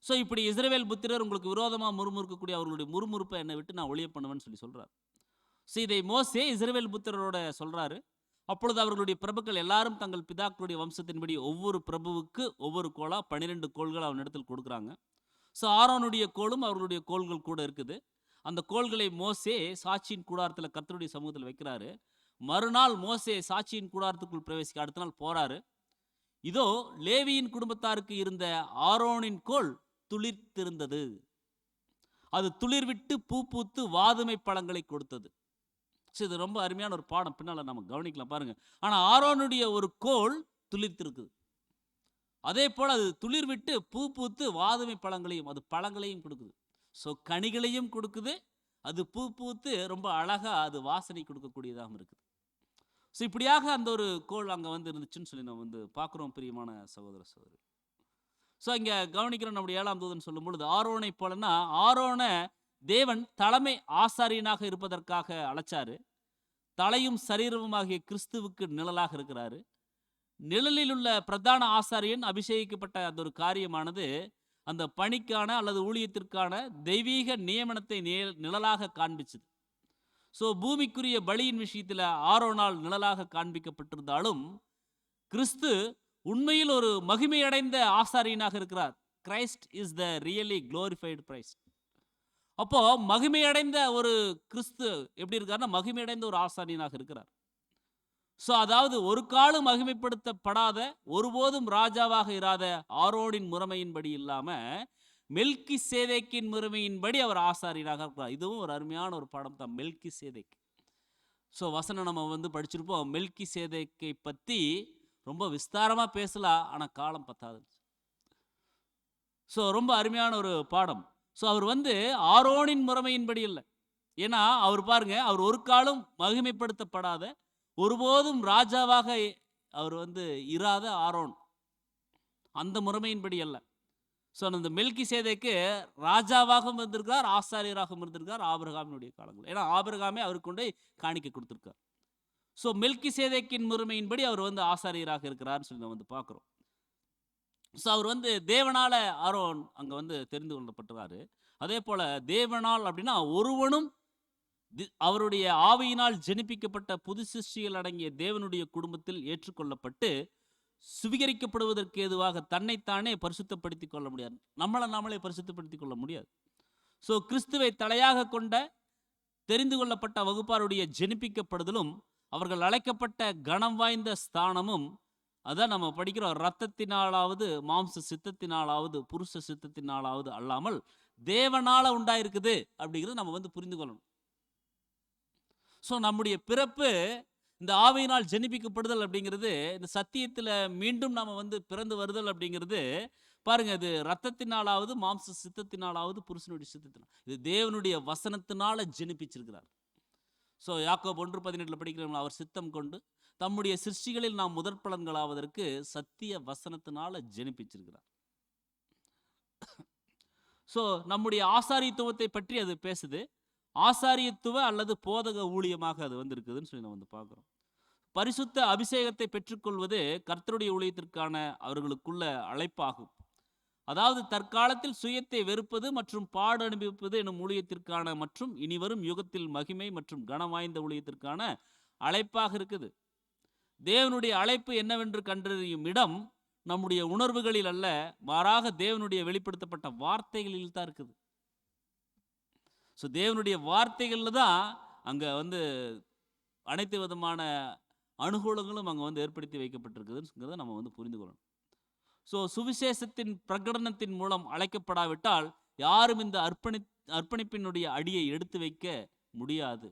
ஸோ இப்படி இஸ்ரவேல் புத்திரர் உங்களுக்கு விரோதமாக முறுமுறுக்கக்கூடிய அவர்களுடைய முறுமுறுப்பை என்னை விட்டு நான் ஒழிய பண்ணுவேன்னு சொல்லி சொல்கிறார். ஸோ இதை மோசே இஸ்ரவேல் புத்திரரோட சொல்கிறாரு. அப்பொழுது அவர்களுடைய பிரபுக்கள் எல்லாரும் தங்கள் பிதாக்களுடைய வம்சத்தின்படி ஒவ்வொரு பிரபுவுக்கு ஒவ்வொரு கோளா 12 கோள்கள் அவன் இடத்தில் கொடுக்குறாங்க. ஸோ ஆரோனுடைய கோளும் அவர்களுடைய கோள்கள் கூட இருக்குது. அந்த கோள்களை மோசே சாட்சியின் கூடாரத்தில் கர்த்தருடைய சமூகத்தில் வைக்கிறாரு. மறுநாள் மோசே சாட்சியின் கூடாரத்துக்குள் பிரவேசிக்க அடுத்த நாள் போறாரு. இதோ லேவியின் குடும்பத்தாருக்கு இருந்த ஆரோனின் கோல் துளிர்த்திருந்தது. அது துளிர்விட்டு பூ பூத்து வாதுமை பழங்களை கொடுத்தது. இது ரொம்ப அருமையான ஒரு பாடம், பின்னால் நம்ம கவனிக்கலாம் பாருங்க. ஆனால் ஆரோனுடைய ஒரு கோல் துளிர்த்திருக்குது. அதே போல் அது துளிர்விட்டு பூ பூத்து வாதுமை பழங்களையும், அது பழங்களையும் கொடுக்குது. ஸோ கனிகளையும் கொடுக்குது, அது பூ பூத்து ரொம்ப அழகாக அது வாசனை கொடுக்கக்கூடியதாகவும் இருக்குது. ஸோ இப்படியாக அந்த ஒரு கோள் அங்கே வந்து இருந்துச்சுன்னு சொல்லி நம்ம வந்து பார்க்குறோம் பிரியமான சகோதர சகோதரி. ஸோ இங்கே கவனிக்கிறோம், நம்முடைய 7ஆம் தூதன் சொல்லும் பொழுது ஆரோனை போலன்னா, ஆரோனை தேவன் தலைமை ஆசாரியனாக இருப்பதற்காக அழைச்சாரு. தலையும் சரீரமுமாகிய கிறிஸ்துவுக்கு நிழலாக இருக்கிறாரு. நிழலில் உள்ள பிரதான ஆசாரியன் அபிஷேகிக்கப்பட்ட அந்த ஒரு காரியமானது அந்த பணிக்கான அல்லது ஊழியத்திற்கான தெய்வீக நியமனத்தை நிழலாக காண்பிச்சது. ஸோ பூமிக்குரிய பலியின் விஷயத்தில் ஆரோனால் நிழலாக காண்பிக்கப்பட்டிருந்தாலும் கிறிஸ்து உண்மையில் ஒரு மகிமையடைந்த ஆசாரியனாக இருக்கிறார். Christ is the really glorified Christ. அப்போ மகிமையடைந்த ஒரு கிறிஸ்து எப்படி இருக்காருன்னா, மகிமையடைந்த ஒரு ஆசாரியனாக இருக்கிறார். ஸோ அதாவது ஒரு காலம் மகிமைப்படுத்தப்படாத, ஒருபோதும் ராஜாவாக இராத ஆரோனின் முறைமையின்படி இல்லாமல் மெல்கி சேதேக்கின் முறைமையின்படி அவர் ஆசாரியனாக இருக்கிறார். இதுவும் ஒரு அருமையான ஒரு பாடம் தான், மெல்கி சேதேக். ஸோ வசனம் நம்ம வந்து படிச்சிருப்போம். மெல்கி சேதேக்கை பற்றி ரொம்ப விஸ்தாரமாக பேசலாம், ஆனால் காலம் பத்தாது. ஸோ ரொம்ப அருமையான ஒரு பாடம். ஸோ அவர் வந்து ஆரோனின் முறைமையின்படி இல்லை. ஏன்னா அவர் பாருங்க, அவர் ஒரு காலம் மகிமைப்படுத்தப்படாத, ஒருபோதும் ராஜாவாக அவர் வந்து இராத ஆரோன், அந்த முறைமையின்படி அல்ல. ஸோ அந்த மெல்கிசேதேக்கு ராஜாவாகவும் இருந்திருக்கார், ஆசாரியராகவும் இருந்திருக்கார் ஆபிரகாமினுடைய காலங்கள். ஏன்னா ஆபிரகாமே அவருக்கு கொண்டு காணிக்கை கொடுத்திருக்கார். ஸோ மெல்கிசேதேக்கின் முறைமையின்படி அவர் வந்து ஆசாரியராக இருக்கிறார்னு சொல்லி நம்ம வந்து பார்க்குறோம். ஸோ அவர் வந்து தேவனால ஆரோன் அங்கே வந்து தெரிந்து கொள்ளப்பட்டிருக்காரு. அதே போல தேவனால் அப்படின்னா ஒருவனும் அவருடைய ஆவியினால் ஜெனிப்பிக்கப்பட்ட புது சிருஷ்டிகள் அடங்கிய தேவனுடைய குடும்பத்தில் ஏற்றுக்கொள்ளப்பட்டு சுவீகரிக்கப்படுவதற்கு ஏதுவாக தன்னைத்தானே பரிசுத்தப்படுத்திக் கொள்ள முடியாது. நாமளே பரிசுத்தப்படுத்திக் கொள்ள முடியாது. ஸோ கிறிஸ்துவை தலையாக கொண்ட தெரிந்து கொள்ளப்பட்ட வகுப்பாருடைய ஜெனிப்பிக்கப்படுதலும் அவர்கள் அழைக்கப்பட்ட கனம் வாய்ந்த ஸ்தானமும் அதான் நம்ம படிக்கிறோம். இரத்தத்தினாலாவது மாம்ச சித்தத்தினாலாவது புருஷ சித்தத்தினாலாவது அல்லாமல் தேவனால உண்டாயிருக்குது அப்படிங்கிறது நம்ம வந்து புரிந்து கொள்ளணும். ஸோ நம்முடைய பிறப்பு இந்த ஆவியினால் ஜெனிப்பிக்கப்படுதல் அப்படிங்கிறது, இந்த சத்தியத்தில் மீண்டும் நம்ம வந்து பிறந்து வருதல் அப்படிங்கிறது பாருங்க, இது ரத்தத்தினாலாவது மாம்ச சித்தத்தினாலாவது புருஷனுடைய சித்தத்தினால், இது தேவனுடைய வசனத்தினால ஜெனிப்பிச்சிருக்கிறார். ஸோ யாக்கோபு 1:18 படிக்கிறோம், அவர் சித்தம் கொண்டு தம்முடைய சிருஷ்டிகளில் நாம் முதற் பலன்களாவதற்கு சத்திய வசனத்தினால ஜெனிப்பிச்சிருக்கிறார். ஸோ நம்முடைய ஆசாரியத்துவத்தை பற்றி அது பேசுது. ஆசாரியத்துவ அல்லது போதக ஊழியமாக அது வந்து இருக்குதுன்னு சொல்லி நம்ம வந்து பார்க்குறோம். பரிசுத்த அபிஷேகத்தை பெற்றுக்கொள்வது கர்த்தருடைய ஊழியத்திற்கான அவர்களுக்குள்ள அழைப்பாகும். அதாவது தற்காலத்தில் சுயத்தை வெறுப்பது மற்றும் பாடு அனுபவிப்பது எனும் ஊழியத்திற்கான மற்றும் இனிவரும் யுகத்தில் மகிமை மற்றும் கனம் வாய்ந்த ஊழியத்திற்கான அழைப்பாக இருக்குது. தேவனுடைய அழைப்பு என்னவென்று கண்டறியும் இடம் நம்முடைய உணர்வுகளில் அல்ல, மாறாக தேவனுடைய வெளிப்படுத்தப்பட்ட வார்த்தைகளில் தான் இருக்குது. ஸோ தேவனுடைய வார்த்தைகளில் தான் அங்கே வந்து அனைத்து விதமான அனுகூலங்களும் அங்கே வந்து ஏற்படுத்தி வைக்கப்பட்டிருக்குதுங்கிறத நம்ம வந்து புரிந்து கொள்ளணும். ஸோ சுவிசேஷத்தின் பிரகடனத்தின் மூலம் அழைக்கப்படாவிட்டால் யாரும் இந்த அர்ப்பணிப்பினுடைய அடியை எடுத்து வைக்க முடியாது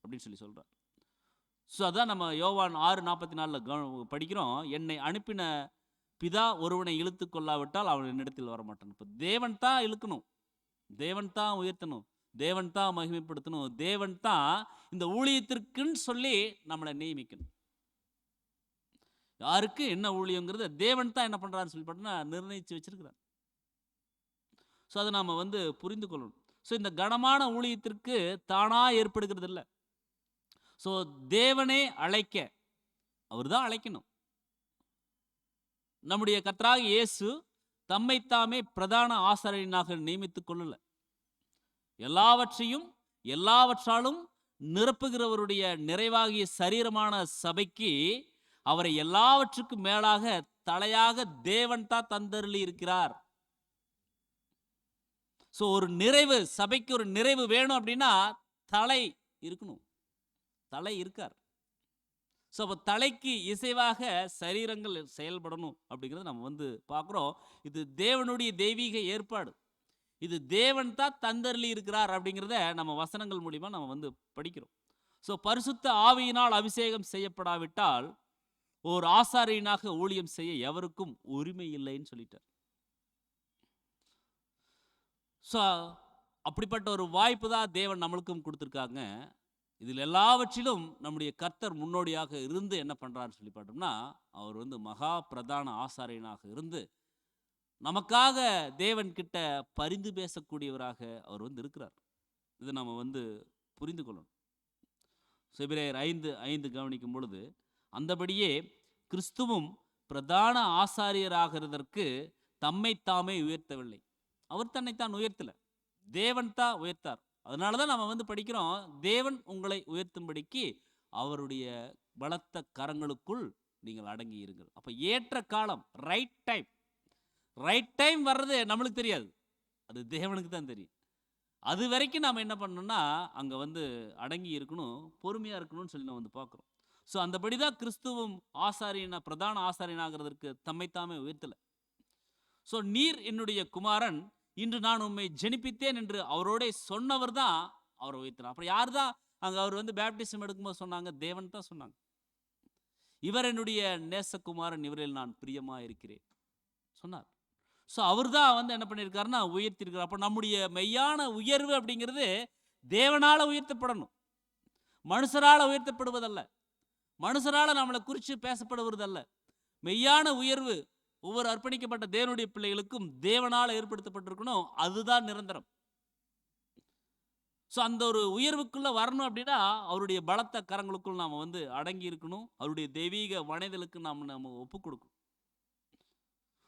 அப்படின்னு சொல்லி சொல்கிறார். ஸோ அதான் நம்ம யோவான் 6:44 படிக்கிறோம், என்னை அனுப்பின பிதா ஒருவனை இழுத்து கொள்ளாவிட்டால் அவன் என்னிடத்தில் வரமாட்டான். இப்போ தேவன் தான் இழுக்கணும், தேவன் தான் உயர்த்தணும், தேவன் தான் மகிமைப்படுத்தணும், தேவன் தான் இந்த ஊழியத்திற்குன்னு சொல்லி நம்மளை நியமிக்கணும். யாருக்கு என்ன ஊழியங்கிறது தேவன் தான் என்ன பண்ணுறாருன்னு சொல்லி பார்த்தோன்னா நிர்ணயித்து வச்சிருக்கிறார். ஸோ அதை நாம் வந்து புரிந்து கொள்ளணும். ஸோ இந்த கனமான ஊழியத்திற்கு தானாக ஏற்படுகிறது இல்லை. ஸோ தேவனே அழைக்க, அவர் தான் அழைக்கணும். நம்முடைய கர்த்தராகிய இயேசு தம்மைத்தாமே பிரதான ஆசாரியனாக நியமித்துக் கொள்ளல. எல்லாவற்றையும் எல்லாவற்றாலும் நிரப்புகிறவருடைய நிறைவாகிய சரீரமான சபைக்கு அவரை எல்லாவற்றுக்கும் மேலாக தலையாக தேவன் தான் தந்தருளி இருக்கிறார். ஸோ ஒரு நிறைவு, சபைக்கு ஒரு நிறைவு வேணும் அப்படின்னா தலை இருக்கணும், தலை இருக்கார். ஸோ அப்போ தலைக்கு இசைவாக சரீரங்கள் செயல்படணும் அப்படிங்கிறத நம்ம வந்து பார்க்குறோம். இது தேவனுடைய தெய்வீக ஏற்பாடு, இது தேவன் தான் தந்தருளி இருக்கிறார் அப்படிங்கிறத நம்ம வசனங்கள் மூலிமா நம்ம வந்து படிக்கிறோம். ஸோ பரிசுத்த ஆவியினால் அபிஷேகம் செய்யப்படாவிட்டால் ஒரு ஆசாரியனாக ஊழியம் செய்ய எவருக்கும் உரிமை இல்லைன்னு சொல்லிட்டார். ஸோ அப்படிப்பட்ட ஒரு வாய்ப்பு தான் தேவன் நம்மளுக்கும் கொடுத்துருக்காங்க. இதில் எல்லாவற்றிலும் நம்முடைய கர்த்தர் முன்னோடியாக இருந்து என்ன பண்ணுறான்னு சொல்லி பார்த்தோம்னா, அவர் வந்து மகா பிரதான ஆசாரியனாக இருந்து நமக்காக தேவன் கிட்ட பரிந்து பேசக்கூடியவராக அவர் வந்து இருக்கிறார். இதை நம்ம வந்து புரிந்து கொள்ளணும். எபிரேயர் 5:5 கவனிக்கும் பொழுது, அந்தபடியே கிறிஸ்துவும் பிரதான ஆசாரியராகிறதற்கு தம்மைத்தாமே உயர்த்தவில்லை. அவர் தன்னைத்தான் உயர்த்தலை, தேவன் தான் உயர்த்தார். அதனால தான் நம்ம வந்து படிக்கிறோம், தேவன் உங்களை உயர்த்தும்படிக்கு அவருடைய பலத்த கரங்களுக்குள் நீங்கள் அடங்கி இருங்கள். அப்போ ஏற்ற காலம், ரைட் டைம், ரைட் டைம் வர்றது நம்மளுக்கு தெரியாது, அது தேவனுக்கு தான் தெரியும். அது வரைக்கும் நாம் என்ன பண்ணணும்னா அங்கே வந்து அடங்கி இருக்கணும், பொறுமையாக இருக்கணும்னு சொல்லி நம்ம வந்து பார்க்குறோம். ஸோ அந்தபடி தான் கிறிஸ்துவும் பிரதான ஆசாரியனாகிறதற்கு தம்மைத்தாமே உயர்த்தலை. ஸோ நீர் என்னுடைய குமாரன், இன்று நான் உம்மை ஜெனிப்பித்தேன் என்று அவரோட சொன்னவர் தான் அவரை உயர்த்தினார். அப்புறம் யார் தான் அங்கே அவர் வந்து பேப்டிசம் எடுக்கும்போது சொன்னாங்க? தேவன் தான் சொன்னாங்க, இவர் என்னுடைய நேசகுமாரன், இவரில் நான் பிரியமாக இருக்கிறேன் சொன்னார். ஸோ அவர் தான் வந்து என்ன பண்ணியிருக்காருன்னா உயர்த்திருக்கிறார். அப்போ நம்முடைய மெய்யான உயர்வு அப்படிங்கிறது தேவனால் உயர்த்தப்படணும், மனுஷரால் உயர்த்தப்படுவதல்ல. மனுஷரால் நம்மளை குறித்து பேசப்படுவது அல்ல. மெய்யான உயர்வு ஒவ்வொரு அர்ப்பணிக்கப்பட்ட தேவனுடைய பிள்ளைகளுக்கும் தேவனால் ஏற்படுத்தப்பட்டிருக்கணும். அதுதான் நிரந்தரம். ஸோ அந்த ஒரு உயர்வுக்குள்ளே வரணும் அப்படின்னா அவருடைய பலத்த கரங்களுக்குள் நாம் வந்து அடங்கி இருக்கணும். அவருடைய தெய்வீக வணைதலுக்கு நம்ம ஒப்பு கொடுக்கணும்.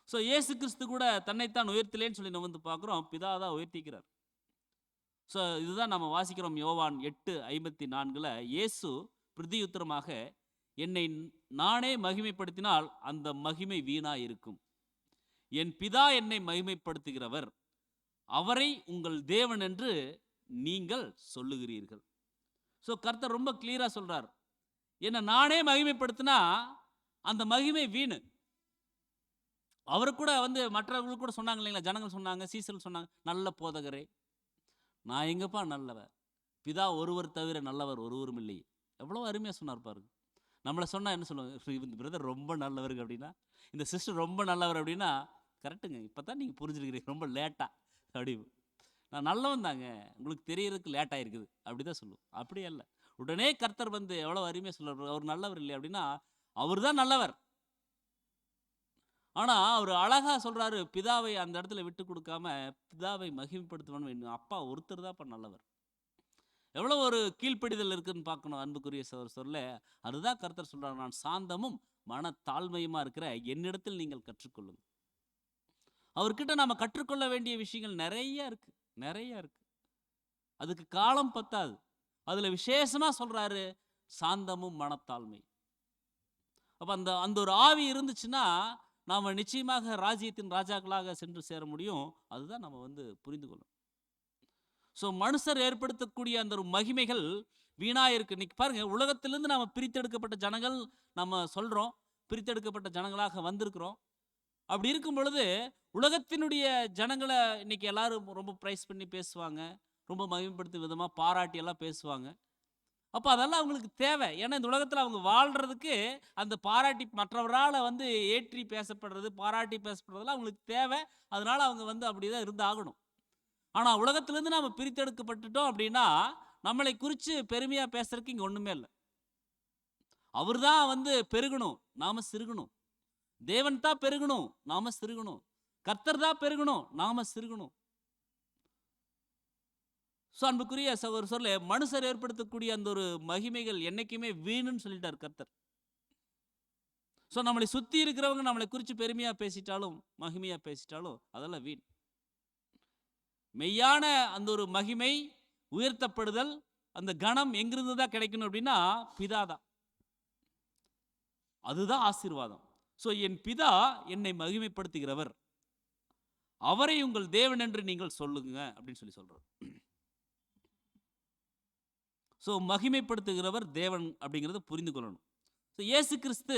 ஸோ இயேசு கிறிஸ்து கூட தன்னைத்தான் உயர்த்தலேன்னு சொல்லி நம்ம வந்து பார்க்குறோம். பிதா தான் உயர்த்திக்கிறார். ஸோ இதுதான் நம்ம வாசிக்கிறோம் யோவான் 8:54. இயேசு பிரதியுத்தரமாக, என்னை நானே மகிமைப்படுத்தினால் அந்த மகிமை வீணாக இருக்கும். என் பிதா என்னை மகிமைப்படுத்துகிறவர், அவரை உங்கள் தேவன் என்று நீங்கள் சொல்லுகிறீர்கள். ஸோ கர்த்தர் ரொம்ப கிளியராக சொல்கிறார், என்னை நானே மகிமைப்படுத்தினா அந்த மகிமை வீணு. அவரு கூட வந்து மற்றவர்கள் கூட சொன்னாங்க இல்லைங்களா, ஜனங்கள் சொன்னாங்க, சீசர்கள் சொன்னாங்க, நல்ல போதகரே. நான் எங்கப்பா நல்லவர்? பிதா ஒருவர் தவிர நல்லவர் ஒருவரும் இல்லை. எவ்வளோ அருமையாக சொன்னார் பாருங்க. நம்மளை சொன்னால் என்ன சொல்லுவாங்க, இந்த பிரதர் ரொம்ப நல்லவருக்கு அப்படின்னா, இந்த சிஸ்டர் ரொம்ப நல்லவர் அப்படின்னா, கரெக்டுங்க, இப்போ தான் நீங்கள் புரிஞ்சுருக்கிறீங்க, ரொம்ப லேட்டாக அப்படி. நான் நல்லவன் தாங்க, உங்களுக்கு தெரியறதுக்கு லேட்டாக இருக்குது அப்படி தான் சொல்லுவோம். அப்படியே இல்லை, உடனே கர்த்தர் வந்து எவ்வளோ அருமையாக சொல்லுவார், அவர் நல்லவர் இல்லை அப்படின்னா அவர் தான் நல்லவர். ஆனால் அவர் அழகாக சொல்கிறாரு, பிதாவை அந்த இடத்துல விட்டு கொடுக்காம பிதாவை மகிமைப்படுத்தணும். அப்பா ஒருத்தர் தான் இப்போ நல்லவர். எவ்வளோ ஒரு கீழ்ப்படிதல் இருக்குதுன்னு பார்க்கணும் அன்புக்குரிய சொல்ல. அதுதான் கர்த்தர் சொல்கிறார், நான் சாந்தமும் மன தாழ்மையுமா இருக்கிற என்னிடத்தில் நீங்கள் கற்றுக்கொள்ளுங்கள். அவர்கிட்ட நாம் கற்றுக்கொள்ள வேண்டிய விஷயங்கள் நிறைய இருக்குது, நிறைய இருக்குது. அதுக்கு காலம் பத்தாது. அதில் விசேஷமாக சொல்கிறாரு சாந்தமும் மனத்தாழ்மை. அப்போ அந்த அந்த ஒரு ஆவி இருந்துச்சுன்னா நாம் நிச்சயமாக ராஜ்யத்தின் ராஜாக்களாக சென்று சேர முடியும். அதுதான் நம்ம வந்து புரிந்து கொள்ளணும். ஸோ மனுஷர் ஏற்படுத்தக்கூடிய அந்த ஒரு மகிமைகள் வீணாக இருக்குது. இன்னைக்கு பாருங்கள், உலகத்திலேருந்து நாம் பிரித்தெடுக்கப்பட்ட ஜனங்கள் நம்ம சொல்கிறோம், பிரித்தெடுக்கப்பட்ட ஜனங்களாக வந்திருக்கிறோம். அப்படி இருக்கும் பொழுது உலகத்தினுடைய ஜனங்களை இன்னைக்கு எல்லாரும் ரொம்ப ப்ரைஸ் பண்ணி பேசுவாங்க, ரொம்ப மகிமைப்படுத்தும் விதமாக பாராட்டி எல்லாம் பேசுவாங்க. அப்போ அதெல்லாம் அவங்களுக்கு தேவை. ஏன்னா இந்த உலகத்தில் அவங்க வாழ்கிறதுக்கு அந்த பாராட்டி மற்றவரால் வந்து ஏற்றி பேசப்படுறது, பாராட்டி பேசப்படுறதுலாம் அவங்களுக்கு தேவை. அதனால் அவங்க வந்து அப்படி தான் இருந்து ஆகணும். ஆனால் உலகத்திலேருந்து நாம் பிரித்தெடுக்கப்பட்டுட்டோம் அப்படின்னா நம்மளை குறித்து பெருமையாக பேசுறதுக்கு இங்கே ஒன்றுமே இல்லை. அவர் தான் வந்து பெருகணும், நாம் சிறுகணும். தேவன் தான் பெருகணும், நாம் சிறுகணும். கர்த்தர் தான் பெருகணும், நாம் சிறுகணும். ஸோ அன்புக்குரிய சொல்ல, மனுஷர் ஏற்படுத்தக்கூடிய அந்த ஒரு மகிமைகள் என்னைக்குமே வீணுன்னு சொல்லிட்டார் கர்த்தர். ஸோ நம்மளை சுற்றி இருக்கிறவங்க நம்மளை குறித்து பெருமையாக பேசிட்டாலும் மகிமையாக பேசிட்டாலும் அதெல்லாம் வீண். மெய்யான அந்த ஒரு மகிமை, உயர்த்தப்படுதல், அந்த கணம் எங்கிருந்து தான் கிடைக்கணும் அப்படின்னா பிதாதான். அதுதான் ஆசீர்வாதம். ஸோ என் பிதா என்னை மகிமைப்படுத்துகிறவர், அவரை உங்கள் தேவன் என்று நீங்கள் சொல்லுங்க அப்படின்னு சொல்லி சொல்றார். ஸோ மகிமைப்படுத்துகிறவர் தேவன் அப்படிங்கிறத புரிந்து கொள்ளணும். ஸோ இயேசு கிறிஸ்து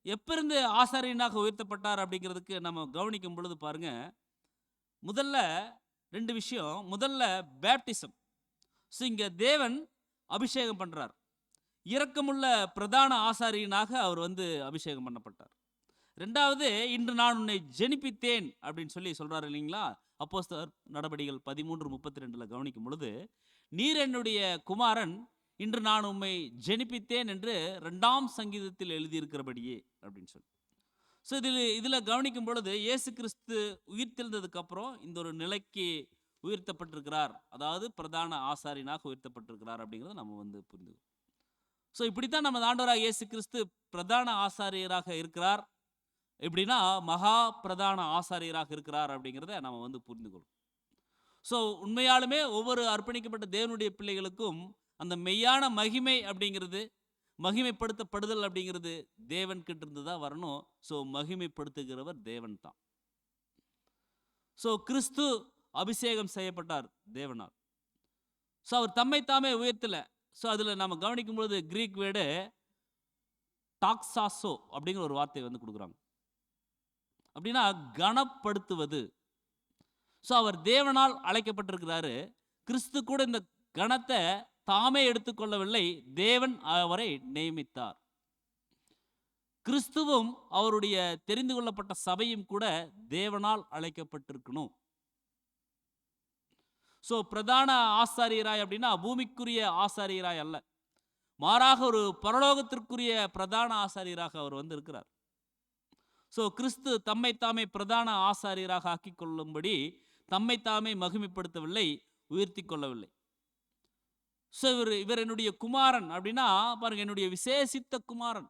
எப்பிருந்து ஆசாரியனாக உயர்த்தப்பட்டார் அப்படிங்கிறதுக்கு நம்ம கவனிக்கும் பொழுது பாருங்க, முதல்ல 2 விஷயம். முதல்ல பேப்டிசம். ஸோ இங்கே தேவன் அபிஷேகம் பண்ணுறார். இரக்கமுள்ள பிரதான ஆசாரியனாக அவர் வந்து அபிஷேகம் பண்ணப்பட்டார். 2வது, இன்று நான் உன்னை ஜெனிப்பித்தேன் அப்படின்னு சொல்லி சொல்கிறார் இல்லைங்களா. அப்போஸ்தலர் நடபடிகள் 13:32 கவனிக்கும் பொழுது, நீர் என்னுடைய குமாரன், இன்று நான் உம்மை ஜெனிப்பித்தேன் என்று 2ஆம் சங்கீதத்தில் எழுதியிருக்கிறபடியே அப்படின்னு சொல்லி. ஸோ இதில் கவனிக்கும் பொழுது இயேசு கிறிஸ்து உயிர்த்தெழுந்ததுக்கப்புறம் இந்த ஒரு நிலைக்கு உயர்த்தப்பட்டிருக்கிறார், அதாவது பிரதான ஆசாரியனாக உயர்த்தப்பட்டிருக்கிறார் அப்படிங்கிறத நம்ம வந்து புரிந்துக்கணும். ஸோ இப்படித்தான் நம்ம ஆண்டவராக இயேசு கிறிஸ்து பிரதான ஆசாரியராக இருக்கிறார். எப்படின்னா மகா பிரதான ஆசாரியராக இருக்கிறார் அப்படிங்கிறத நம்ம வந்து புரிந்துக்கணும். ஸோ உண்மையாலுமே ஒவ்வொரு அர்ப்பணிக்கப்பட்ட தேவனுடைய பிள்ளைகளுக்கும் அந்த மெய்யான மகிமை அப்படிங்கிறது, மகிமைப்படுத்தப்படுதல் அப்படிங்கிறது தேவன் கிட்ட இருந்து தான் வரணும். ஸோ மகிமைப்படுத்துகிறவர் தேவன் தான். ஸோ கிறிஸ்து அபிஷேகம் செய்யப்பட்டார் தேவனால். ஸோ அவர் தம்மை தாமே உயர்த்தலை. ஸோ அதில் நம்ம கவனிக்கும் பொழுது கிரீக் வேர்டு டாக்ஸாசோ அப்படிங்கிற ஒரு வார்த்தை வந்து கொடுக்குறாங்க. அப்படின்னா கனப்படுத்துவது. ஸோ அவர் தேவனால் அழைக்கப்பட்டிருக்கிறாரு. கிறிஸ்து கூட இந்த கணத்தை தாமே எடுத்துக்கொள்ளவில்லை, தேவன் அவரை நியமித்தார். கிறிஸ்துவும் அவருடைய தெரிந்து கொள்ளப்பட்ட சபையும் கூட தேவனால் அழைக்கப்பட்டிருக்கணும். ஸோ பிரதான ஆசாரியராய் அப்படின்னா பூமிக்குரிய ஆசாரியராய் அல்ல, மாறாக ஒரு பரலோகத்திற்குரிய பிரதான ஆசாரியராக அவர் வந்து இருக்கிறார். ஸோ கிறிஸ்து தம்மை தாமே பிரதான ஆசாரியராக ஆக்கிக் கொள்ளும்படி தம்மை தாமே மகிமைப்படுத்தவில்லை, உயர்த்தி கொள்ளவில்லை. ஸோ இவர் என்னுடைய குமாரன் அப்படின்னா பாருங்க, என்னுடைய விசேஷித்த குமாரன்,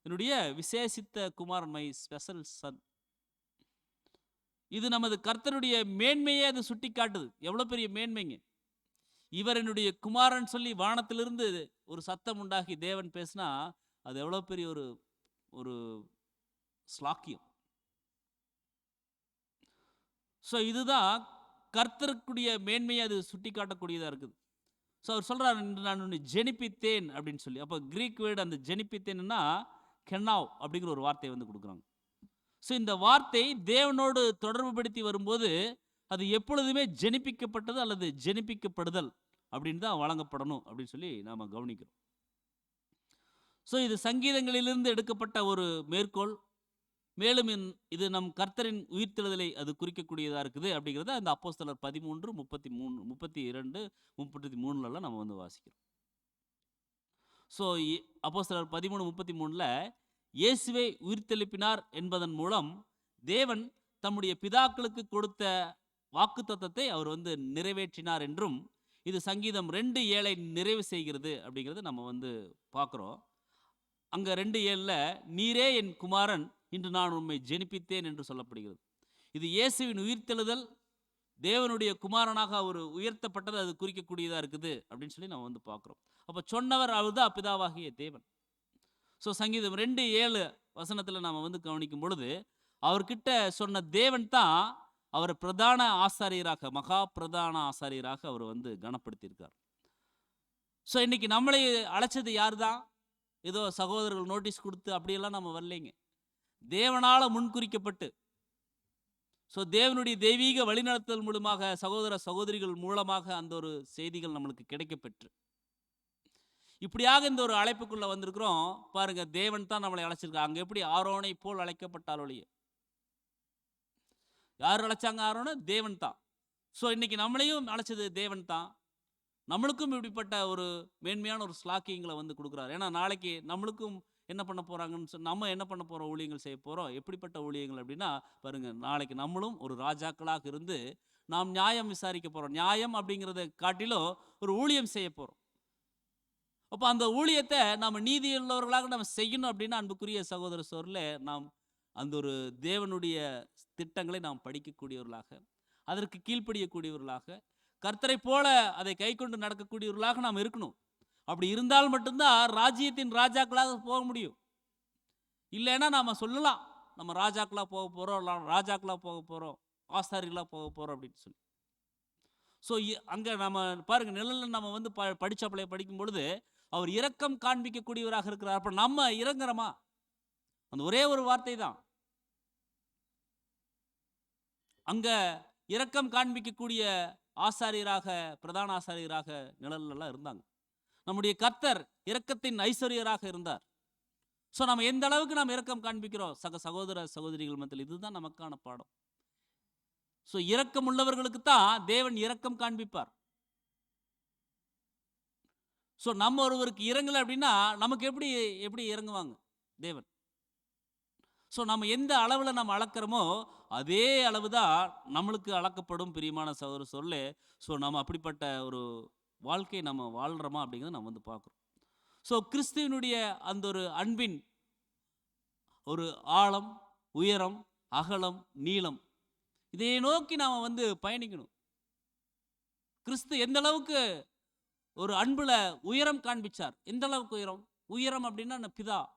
என்னுடைய விசேஷித்த குமாரன், மை ஸ்பெஷல் சன். இது நமது கர்த்தருடைய மேன்மையே அது சுட்டி காட்டுது. எவ்வளவு பெரிய மேன்மைங்க! இவர் என்னுடைய குமாரன் சொல்லி வானத்திலிருந்து ஒரு சத்தம் உண்டாகி தேவன் பேசினா அது எவ்வளவு பெரிய ஒரு ஒரு ஸ்லாக்கியம். ஸோ இதுதான் கர்த்தருக்குடைய மேன்மையை அது சுட்டி காட்டக்கூடியதாக இருக்குது. ஸோ அவர் சொல்கிறார், நான் உன்னை ஜெனிப்பித்தேன் அப்படின்னு சொல்லி. அப்போ கிரீக் வேர்டு அந்த ஜெனிப்பித்தேன்னா கென்னாவ் அப்படிங்கிற ஒரு வார்த்தையை வந்து கொடுக்குறாங்க. ஸோ இந்த வார்த்தை தேவனோடு தொடர்பு படுத்தி வரும்போது அது எப்பொழுதுமே ஜெனிப்பிக்கப்பட்டது அல்லது ஜெனிப்பிக்கப்படுதல் அப்படின்னு தான் வழங்கப்படணும் அப்படின்னு சொல்லி நாம் கவனிக்கிறோம். ஸோ இது சங்கீதங்களிலிருந்து எடுக்கப்பட்ட ஒரு மேற்கோள். மேலும் இது நம் கர்த்தரின் உயிர்த்தெழுதலை அது குறிக்கக்கூடியதாக இருக்குது அப்படிங்கிறத அந்த அப்போஸ்தலர் 13, 33, 32, 33 நம்ம வந்து வாசிக்கிறோம். ஸோ அப்போஸ்தலர் 13, 33 இயேசுவை உயிர்த்தெழுப்பினார் என்பதன் மூலம் தேவன் தம்முடைய பிதாக்களுக்கு கொடுத்த வாக்குத்தத்தத்தை அவர் வந்து நிறைவேற்றினார் என்றும், இது சங்கீதம் 2:7 நிறைவு செய்கிறது அப்படிங்கிறது நம்ம வந்து பார்க்குறோம். அங்கே 2:7 நீரே என் குமாரன், இன்று நான் உம்மை ஜெனிப்பித்தேன் என்று சொல்லப்படுகிறது. இது இயேசுவின் உயிர்த்தெழுதல், தேவனுடைய குமாரனாக அவர் உயர்த்தப்பட்டது அது குறிக்கக்கூடியதாக இருக்குது அப்படின்னு சொல்லி நம்ம வந்து பார்க்குறோம். அப்போ சொன்னவர் அவர் தான் பிதாவாகிய தேவன். ஸோ சங்கீதம் 2:7 நாம் வந்து கவனிக்கும் பொழுது அவர்கிட்ட சொன்ன தேவன் தான் அவரை பிரதான ஆசாரியராக, மகா பிரதான ஆசாரியராக அவர் வந்து கனப்படுத்தியிருக்கார். ஸோ இன்னைக்கு நம்மளை அழைச்சது யார் தான்? ஏதோ சகோதரர்கள் நோட்டீஸ் கொடுத்து அப்படியெல்லாம் நம்ம வரலைங்க. தேவனால் முன்குறிக்கப்பட்டு, ஸோ தேவனுடைய தெய்வீக வழிநடத்தல் மூலமாக சகோதர சகோதரிகள் மூலமாக அந்த ஒரு செய்திகள் நம்மளுக்கு கிடைக்கப்பெற்று இப்படியாக இந்த ஒரு அழைப்புக்குள்ள வந்திருக்கிறோம். பாருங்க, தேவன் தான் நம்மளை அழைச்சிருக்காங்க. அங்கே எப்படி ஆரோனை போல் அழைக்கப்பட்டாலொழிய, யார் அழைச்சாங்க? ஆரோனை தேவன் தான். ஸோ இன்னைக்கு நம்மளையும் அழைச்சது தேவன் தான். நம்மளுக்கும் இப்படிப்பட்ட ஒரு மேன்மையான ஒரு ஸ்லாக்கியங்களை வந்து கொடுக்குறாரு. ஏன்னா நாளைக்கு நம்மளுக்கும் என்ன பண்ண போகிறாங்கன்னு நம்ம என்ன பண்ண போகிறோம்? ஊழியங்கள் செய்ய போகிறோம். எப்படிப்பட்ட ஊழியங்கள் அப்படின்னா பாருங்க, நாளைக்கு நம்மளும் ஒரு ராஜாக்களாக இருந்து நாம் நியாயம் விசாரிக்க போகிறோம். நியாயம் அப்படிங்கிறத காட்டிலும் ஒரு ஊழியம் செய்ய போகிறோம். அப்போ அந்த ஊழியத்தை நாம் நீதியுள்ளவர்களாக நம்ம செய்யணும் அப்படின்னா அன்புக்குரிய சகோதர சோரில் நாம் அந்த ஒரு தேவனுடைய திட்டங்களை நாம் படிக்கக்கூடியவர்களாக, அதற்கு கீழ்ப்படியக்கூடியவர்களாக, கர்த்தரை போல அதை கை கொண்டு நடக்கக்கூடியவர்களாக நாம் இருக்கணும். அப்படி இருந்தால் மட்டும்தான் ராஜ்யத்தின் ராஜாக்களாக போக முடியும். இல்லைன்னா நாம் சொல்லலாம் நம்ம ராஜாக்களாக போக போகிறோம், ராஜாக்களாக போக போகிறோம், ஆசாரிகளாக போக போகிறோம் அப்படின்னு சொல்லி. ஸோ அங்கே நம்ம பாருங்கள், நிழலில் நம்ம வந்து படித்தப்பளைய படிக்கும் பொழுது அவர் இரக்கம் காண்பிக்கக்கூடியவராக இருக்கிறார். அப்போ நம்ம இறங்குறோமா? அந்த ஒரே ஒரு வார்த்தை தான். அங்க இரக்கம் காண்பிக்கக்கூடிய ஆசாரியராக, பிரதான ஆசாரியராக நிழலெல்லாம் இருந்தாங்க. நம்முடைய கர்த்தர் இரக்கத்தின் ஐஸ்வர்யராக இருந்தார். ஸோ நம்ம எந்த அளவுக்கு நாம் இரக்கம் காண்பிக்கிறோம் சகோதர சகோதரிகள் மத்தியில், இதுதான் நமக்கான பாடம். ஸோ இரக்கம் உள்ளவர்களுக்கு தான் தேவன் இரக்கம் காண்பிப்பார். ஸோ நம்ம ஒருவருக்கு இறங்கலை அப்படின்னா நமக்கு எப்படி இறங்குவாங்க தேவன்? ஸோ நம்ம எந்த அளவில் நம்ம அளக்கிறோமோ அதே அளவு தான் நம்மளுக்கு அளக்கப்படும். பிரியமான சகோதர சொல்ல, ஸோ நம்ம அப்படிப்பட்ட ஒரு வாழ்க்கையை நம்ம வாழ்கிறோமா அப்படிங்கிறத நம்ம வந்து பார்க்குறோம். ஸோ கிறிஸ்துவனுடைய அந்த ஒரு அன்பின் ஒரு ஆழம், உயரம், அகலம், நீளம், இதை நோக்கி நாம் வந்து பயணிக்கணும். கிறிஸ்து எந்த அளவுக்கு ஒரு அன்புல உயரம் காண்பிச்சார்? எந்த அளவுக்கு உயரம் அப்படின்னா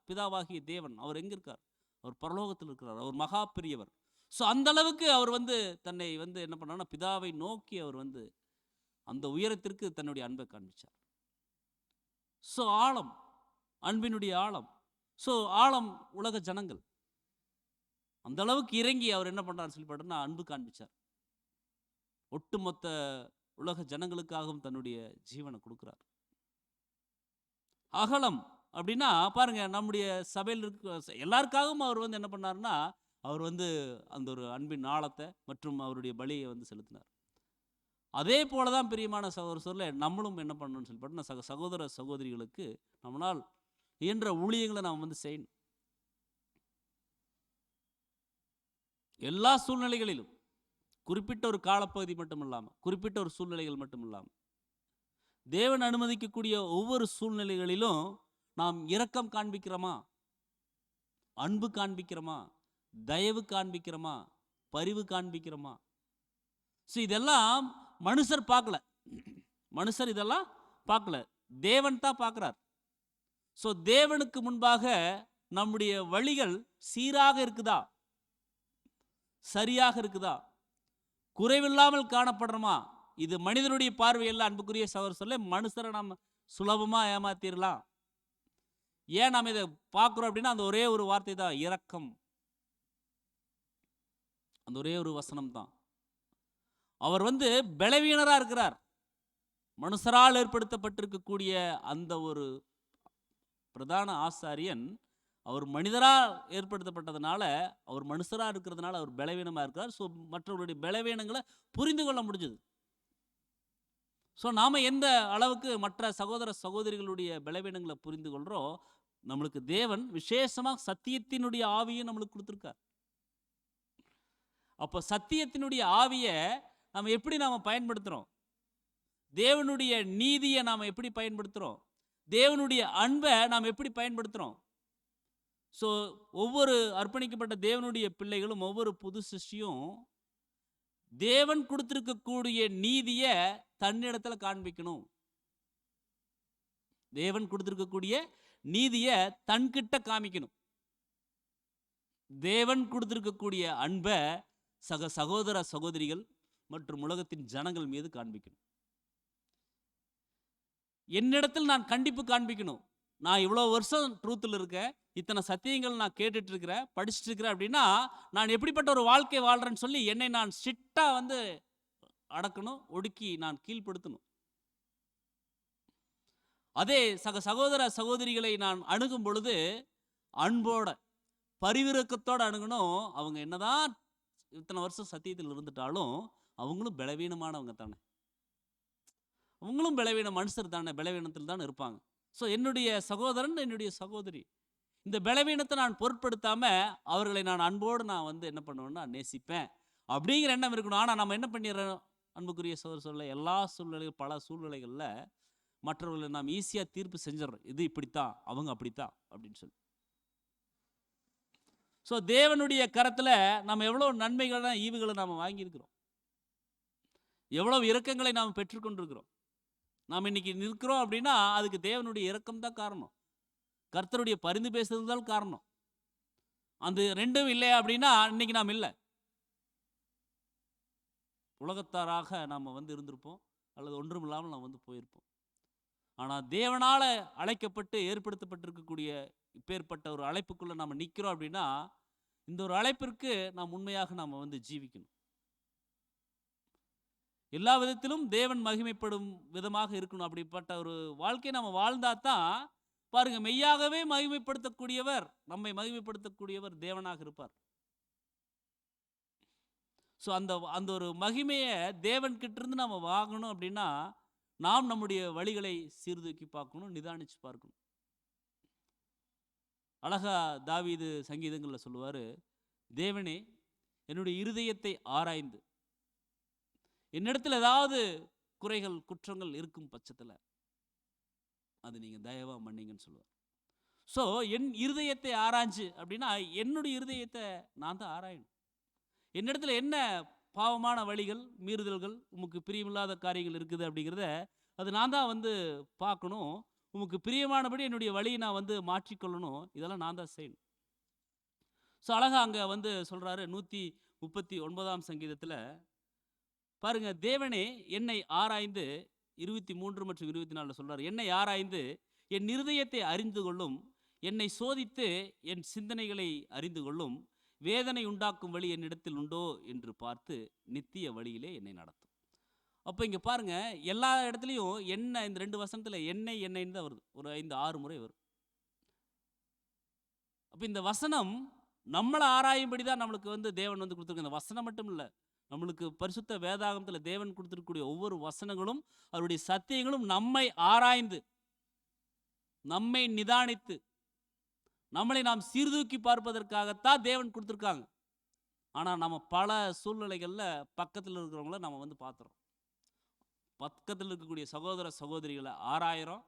பிதாவாகிய தேவன் அவர் எங்க இருக்கார்? அவர் பரலோகத்தில் இருக்கிறார். அவர் மகா பெரியவர். ஸோ அந்த அளவுக்கு அவர் வந்து தன்னை வந்து என்ன பண்ணார்னா பிதாவை நோக்கி அவர் வந்து அந்த உயரத்திற்கு தன்னுடைய அன்பை காண்பிச்சார். ஸோ ஆழம், அன்பினுடைய ஆழம். ஸோ ஆழம் உலக ஜனங்கள் அந்த அளவுக்கு இறங்கி அவர் என்ன பண்ணுறாரு சொல்லி பார்த்தோம்னா அன்பு காண்பிச்சார். ஒட்டுமொத்த உலக ஜனங்களுக்காகவும் தன்னுடைய ஜீவனை கொடுக்குறார். அகலம் அப்படின்னா பாருங்க, நம்முடைய சபையில் இருக்க எல்லாருக்காகவும் அவர் வந்து என்ன பண்ணார்னா அவர் வந்து அந்த ஒரு அன்பின் ஆழத்தை மற்றும் அவருடைய பலியை வந்து செலுத்தினார். அதே போல தான் பிரியமான சகோதர நம்மளும் என்ன பண்ணணும்னு சொல்லி பார்த்தா சகோதர சகோதரிகளுக்கு நம்மளால் இயன்ற ஊழியங்களை நாம் வந்து செய்யணும். எல்லா சூழ்நிலைகளிலும், குறிப்பிட்ட ஒரு காலப்பகுதி மட்டும் இல்லாமல், குறிப்பிட்ட ஒரு சூழ்நிலைகள் மட்டும் இல்லாமல், தேவன் அனுமதிக்கக்கூடிய ஒவ்வொரு சூழ்நிலைகளிலும் நாம் இரக்கம் காண்பிக்கிறோமா, அன்பு காண்பிக்கிறோமா, தயவு காண்பிக்கிறோமா, பரிவு காண்பிக்கிறோமா? ஸோ இதெல்லாம் மனுஷர் பார்க்கல. மனுஷர் இதெல்லாம் பார்க்கல, தேவன் தான் பார்க்குறார். ஸோ தேவனுக்கு முன்பாக நம்முடைய வழிகள் சீராக இருக்குதா, சரியாக இருக்குதா, குறைவில்லாமல் காணப்படுறோமா? இது மனிதனுடைய பார்வையெல்லாம் அன்புக்குரிய சகோதர மனுஷரை நம்ம சுலபமாக ஏமாத்திடலாம். ஏன் நாம் இதை பார்க்குறோம் அப்படின்னா அந்த ஒரே ஒரு வார்த்தை தான், இரக்கம். அந்த ஒரே ஒரு வசனம் தான். அவர் வந்து பலவீனராக இருக்கிறார். மனுஷரால் ஏற்படுத்தப்பட்டிருக்கக்கூடிய அந்த ஒரு பிரதான ஆசாரியன் அவர் மனிதரால் ஏற்படுத்தப்பட்டதுனால, அவர் மனுஷராக இருக்கிறதுனால அவர் பலவீனமாக இருக்கிறார். ஸோ மற்றவருடைய பலவீனங்களை புரிந்து கொள்ள முடிஞ்சது. ஸோ நாம் எந்த அளவுக்கு மற்ற சகோதர சகோதரிகளுடைய பலவீனங்களை புரிந்து கொள்கிறோம், நம்மளுக்கு தேவன் விசேஷமாக சத்தியத்தினுடைய ஆவியும் நம்மளுக்கு கொடுத்துருக்கார். அப்போ சத்தியத்தினுடைய ஆவியை நம்ம எப்படி நாம் பயன்படுத்துகிறோம், தேவனுடைய நீதியை நாம் எப்படி பயன்படுத்துகிறோம், தேவனுடைய அன்பை நாம் எப்படி பயன்படுத்துகிறோம்? ஸோ ஒவ்வொரு அர்ப்பணிக்கப்பட்ட தேவனுடைய பிள்ளைகளும், ஒவ்வொரு புது சிருஷ்டியும் தேவன் கொடுத்திருக்கக்கூடிய நீதியை தன்னிடத்தில் காண்பிக்கணும். தேவன் கொடுத்திருக்கக்கூடிய நீதியை தன்கிட்ட காமிக்கணும். தேவன் கொடுத்திருக்கக்கூடிய அன்பை சகோதர சகோதரிகள் மற்றும் உலகத்தின் ஜனங்கள் மீது காண்பிக்கணும். என்னிடத்தில் நான் கண்டிப்பு காண்பிக்கணும். நான் இவ்வளோ வருஷம் ட்ரூத்தில் இருக்கேன், இத்தனை சத்தியங்கள் நான் கேட்டுட்டு இருக்கிறேன், படிச்சுட்டு இருக்கிறேன் அப்படின்னா நான் எப்படிப்பட்ட ஒரு வாழ்க்கை வாழ்கிறேன்னு சொல்லி என்னை நான் ஸ்ட்ரிக்டாக வந்து அடக்கணும், ஒடுக்கி நான் கீழ்ப்படுத்தணும். அதே சகோதர சகோதரிகளை நான் அணுகும் பொழுது அன்போட பரிவிரக்கத்தோடு அணுகணும். அவங்க என்னதான் இத்தனை வருஷம் சத்தியத்தில் இருந்துட்டாலும் அவங்களும் பலவீனமானவங்க தானே, அவங்களும் பலவீன மனுஷர் தானே, பலவீனத்தில் தான் இருப்பாங்க. ஸோ என்னுடைய சகோதரன், என்னுடைய சகோதரி, இந்த பலவீனத்தை நான் பொருட்படுத்தாமல் அவர்களை நான் அன்போடு நான் வந்து என்ன பண்ணுவேன்னா நேசிப்பேன் அப்படிங்கிற எண்ணம் இருக்கணும். ஆனால் நம்ம என்ன பண்ணிடுறோம் அன்புக்குரிய சகோதர எல்லா சூழ்நிலைகள், பல சூழ்நிலைகளில் மற்றவர்களை நாம் ஈஸியாக தீர்ப்பு செஞ்சிடறோம். இது இப்படித்தான், அவங்க அப்படித்தான் அப்படின்னு சொல்லி. ஸோ தேவனுடைய கரத்தில் நம்ம எவ்வளோ நன்மைகளை ஈவுகளை நாம் வாங்கியிருக்கிறோம், எவ்வளோ இரக்கங்களை நாம் பெற்றுக்கொண்டிருக்கிறோம். நாம் இன்னைக்கு நிற்கிறோம் அப்படின்னா அதுக்கு தேவனுடைய இரக்கம் தான் காரணம், கர்த்தருடைய பரிந்து பேசுறது தான் காரணம். அந்த ரெண்டும் இல்லை அப்படின்னா இன்னைக்கு நாம் இல்லை, உலகத்தாராக நாம் வந்து இருந்திருப்போம், அல்லது ஒன்றும் இல்லாமல் நாம் வந்து போயிருப்போம். ஆனால் தேவனால் அழைக்கப்பட்டு ஏற்படுத்தப்பட்டிருக்கக்கூடிய இப்பேற்பட்ட ஒரு அழைப்புக்குள்ளே நாம் நிற்கிறோம் அப்படின்னா இந்த ஒரு அழைப்பிற்கு நாம் உண்மையாக நாம் வந்து ஜீவிக்கணும். எல்லா விதத்திலும் தேவன் மகிமைப்படும் விதமாக இருக்கணும். அப்படிப்பட்ட ஒரு வாழ்க்கையை நம்ம வாழ்ந்தா தான் பாருங்க, மெய்யாகவே மகிமைப்படுத்தக்கூடியவர், நம்மை மகிமைப்படுத்தக்கூடியவர் தேவனாக இருப்பார். ஸோ அந்த ஒரு மகிமையை தேவன்கிட்ட இருந்து நம்ம வாங்கணும் அப்படின்னா நாம் நம்முடைய வழிகளை சீர்தூக்கி பார்க்கணும், நிதானிச்சு பார்க்கணும். அழகா தாவீது சங்கீதங்களில் சொல்லுவார், தேவனே என்னுடைய இருதயத்தை ஆராய்ந்து என்னிடத்தில் ஏதாவது குறைகள் குற்றங்கள் இருக்கும் பட்சத்தில் அது நீங்கள் தயவாக மன்னிங்கன்னு சொல்லுவார். ஸோ என் இருதயத்தை ஆராய்ஞ்சு அப்படின்னா என்னுடைய இருதயத்தை நான் தான் ஆராயணும். என்னிடத்தில் என்ன பாவமான வழிகள், மீறுதல்கள், உமக்கு பிரியமில்லாத காரியங்கள் இருக்குது அப்படிங்கிறத அது நான் தான் வந்து பார்க்கணும். உமக்கு பிரியமானபடி என்னுடைய வழியை நான் வந்து மாற்றிக்கொள்ளணும். இதெல்லாம் நான் தான் செய்யணும். ஸோ அழகா அங்கே வந்து சொல்கிறாரு 139ஆம் சங்கீதத்தில் பாருங்க, தேவனே என்னை ஆராய்ந்து 23 மற்றும் 24 சொல்றாரு, என்னை ஆராய்ந்து என் இருதயத்தை அறிந்து கொள்ளும், என்னை சோதித்து என் சிந்தனைகளை அறிந்து கொள்ளும், வேதனை உண்டாக்கும் வழி என்னிடத்தில் உண்டோ என்று பார்த்து நித்திய வழியிலே என்னை நடத்தும். அப்போ இங்கே பாருங்க, எல்லா இடத்துலையும் என்ன, இந்த 2 வசனத்தில் என்னைன்னு தான் வருது, ஒரு 5-6 முறை வரும். அப்போ இந்த வசனம் நம்மளை ஆராயும்படி தான் நம்மளுக்கு வந்து தேவன் வந்து கொடுத்துருக்கு. இந்த வசனம் மட்டும் இல்லை, நம்மளுக்கு பரிசுத்த வேதாகமத்தில் தேவன் கொடுத்திருக்கக்கூடிய ஒவ்வொரு வசனங்களும் அவருடைய சத்தியங்களும் நம்மை ஆராய்ந்து, நம்மை நிதானித்து, நம்மளை நாம் சீர்தூக்கி பார்ப்பதற்காகத்தான் தேவன் கொடுத்துருக்காங்க. ஆனால் நம்ம பல சூழ்நிலைகளில் பக்கத்தில் இருக்கிறவங்கள நம்ம வந்து பார்த்துறோம். பக்கத்தில் இருக்கக்கூடிய சகோதர சகோதரிகளை ஆராயிறோம்,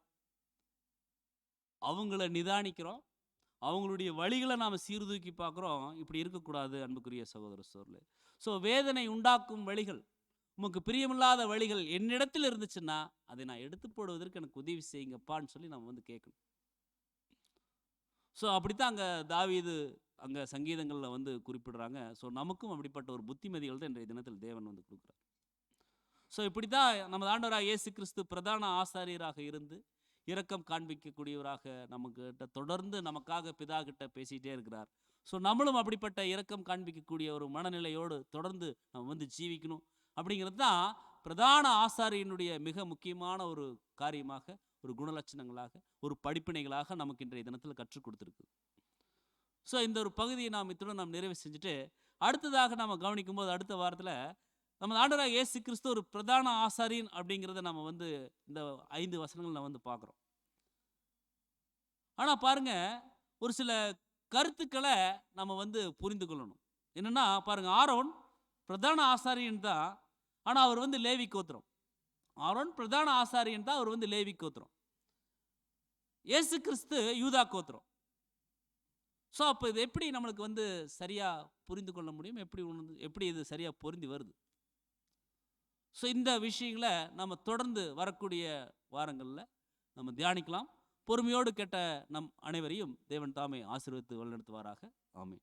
அவங்கள நிதானிக்கிறோம், அவங்களுடைய வழிகளை நாம் சீர்தூக்கி பார்க்குறோம். இப்படி இருக்கக்கூடாது அன்புக்குரிய சகோதர சகோதரர்களே. ஸோ வேதனை உண்டாக்கும் வழிகள், உமக்கு பிரியமில்லாத வழிகள் என்னிடத்தில் இருந்துச்சுன்னா அதை நான் எடுத்து போடுவதற்கு எனக்கு உதவி செய்யுங்கப்பான்னு சொல்லி நம்ம வந்து கேட்கணும். ஸோ அப்படித்தான் அங்கே தாவீது அங்கே சங்கீதங்களில் வந்து குறிப்பிடுறாங்க. ஸோ நமக்கும் அப்படிப்பட்ட ஒரு புத்திமதிகள் தான் இன்றைய தினத்தில் தேவன் வந்து கொடுக்குறார். ஸோ இப்படி தான் நமது ஆண்டவராக இயேசு கிறிஸ்து பிரதான ஆசாரியராக இருந்து இரக்கம் காண்பிக்கக்கூடியவராக நமக்கிட்ட தொடர்ந்து நமக்காக பிதா கிட்ட பேசிகிட்டே இருக்கிறார். ஸோ நம்மளும் அப்படிப்பட்ட இரக்கம் காண்பிக்கக்கூடிய ஒரு மனநிலையோடு தொடர்ந்து நம்ம வந்து ஜீவிக்கணும். அப்படிங்கிறது தான் பிரதான ஆசாரியனுடைய மிக முக்கியமான ஒரு காரியமாக, ஒரு குணலட்சணங்களாக, ஒரு படிப்பினைகளாக நமக்கு இன்றைய தினத்தில் கற்றுக் கொடுத்துருக்கு. ஸோ இந்த ஒரு பகுதியை நாம் இத்துடன் நாம் நிறைவு செஞ்சுட்டு அடுத்ததாக நாம் கவனிக்கும் போது அடுத்த வாரத்தில் நம்ம ஆண்டவராக இயேசு கிறிஸ்து ஒரு பிரதான ஆசாரியன் அப்படிங்கிறத நம்ம வந்து இந்த 5 வசனங்கள் நம்ம வந்து பார்க்குறோம். ஆனால் பாருங்க, ஒரு சில கருத்துக்களை நம்ம வந்து புரிந்து கொள்ளணும். என்னன்னா பாருங்க, ஆரோன் பிரதான ஆசாரியன் தான், ஆனால் அவர் வந்து லேவி கோத்திரம். ஆரோன் பிரதான ஆசாரியன் தான், அவர் வந்து லேவி கோத்திரம். இயேசு கிறிஸ்து யூதா கோத்திரம். ஸோ அப்போ இது எப்படி நம்மளுக்கு வந்து சரியாக புரிந்து கொள்ள முடியும்? எப்படி இது சரியாக பொருந்தி வருது? ஸோ இந்த விஷயங்களை நம்ம தொடர்ந்து வரக்கூடிய வாரங்களில் நம்ம தியானிக்கலாம். பொறுமையோடு கேட்ட நம் அனைவரையும் தேவன் தாமே ஆசீர்வதித்து வழிநடத்துவாராக. ஆமென்.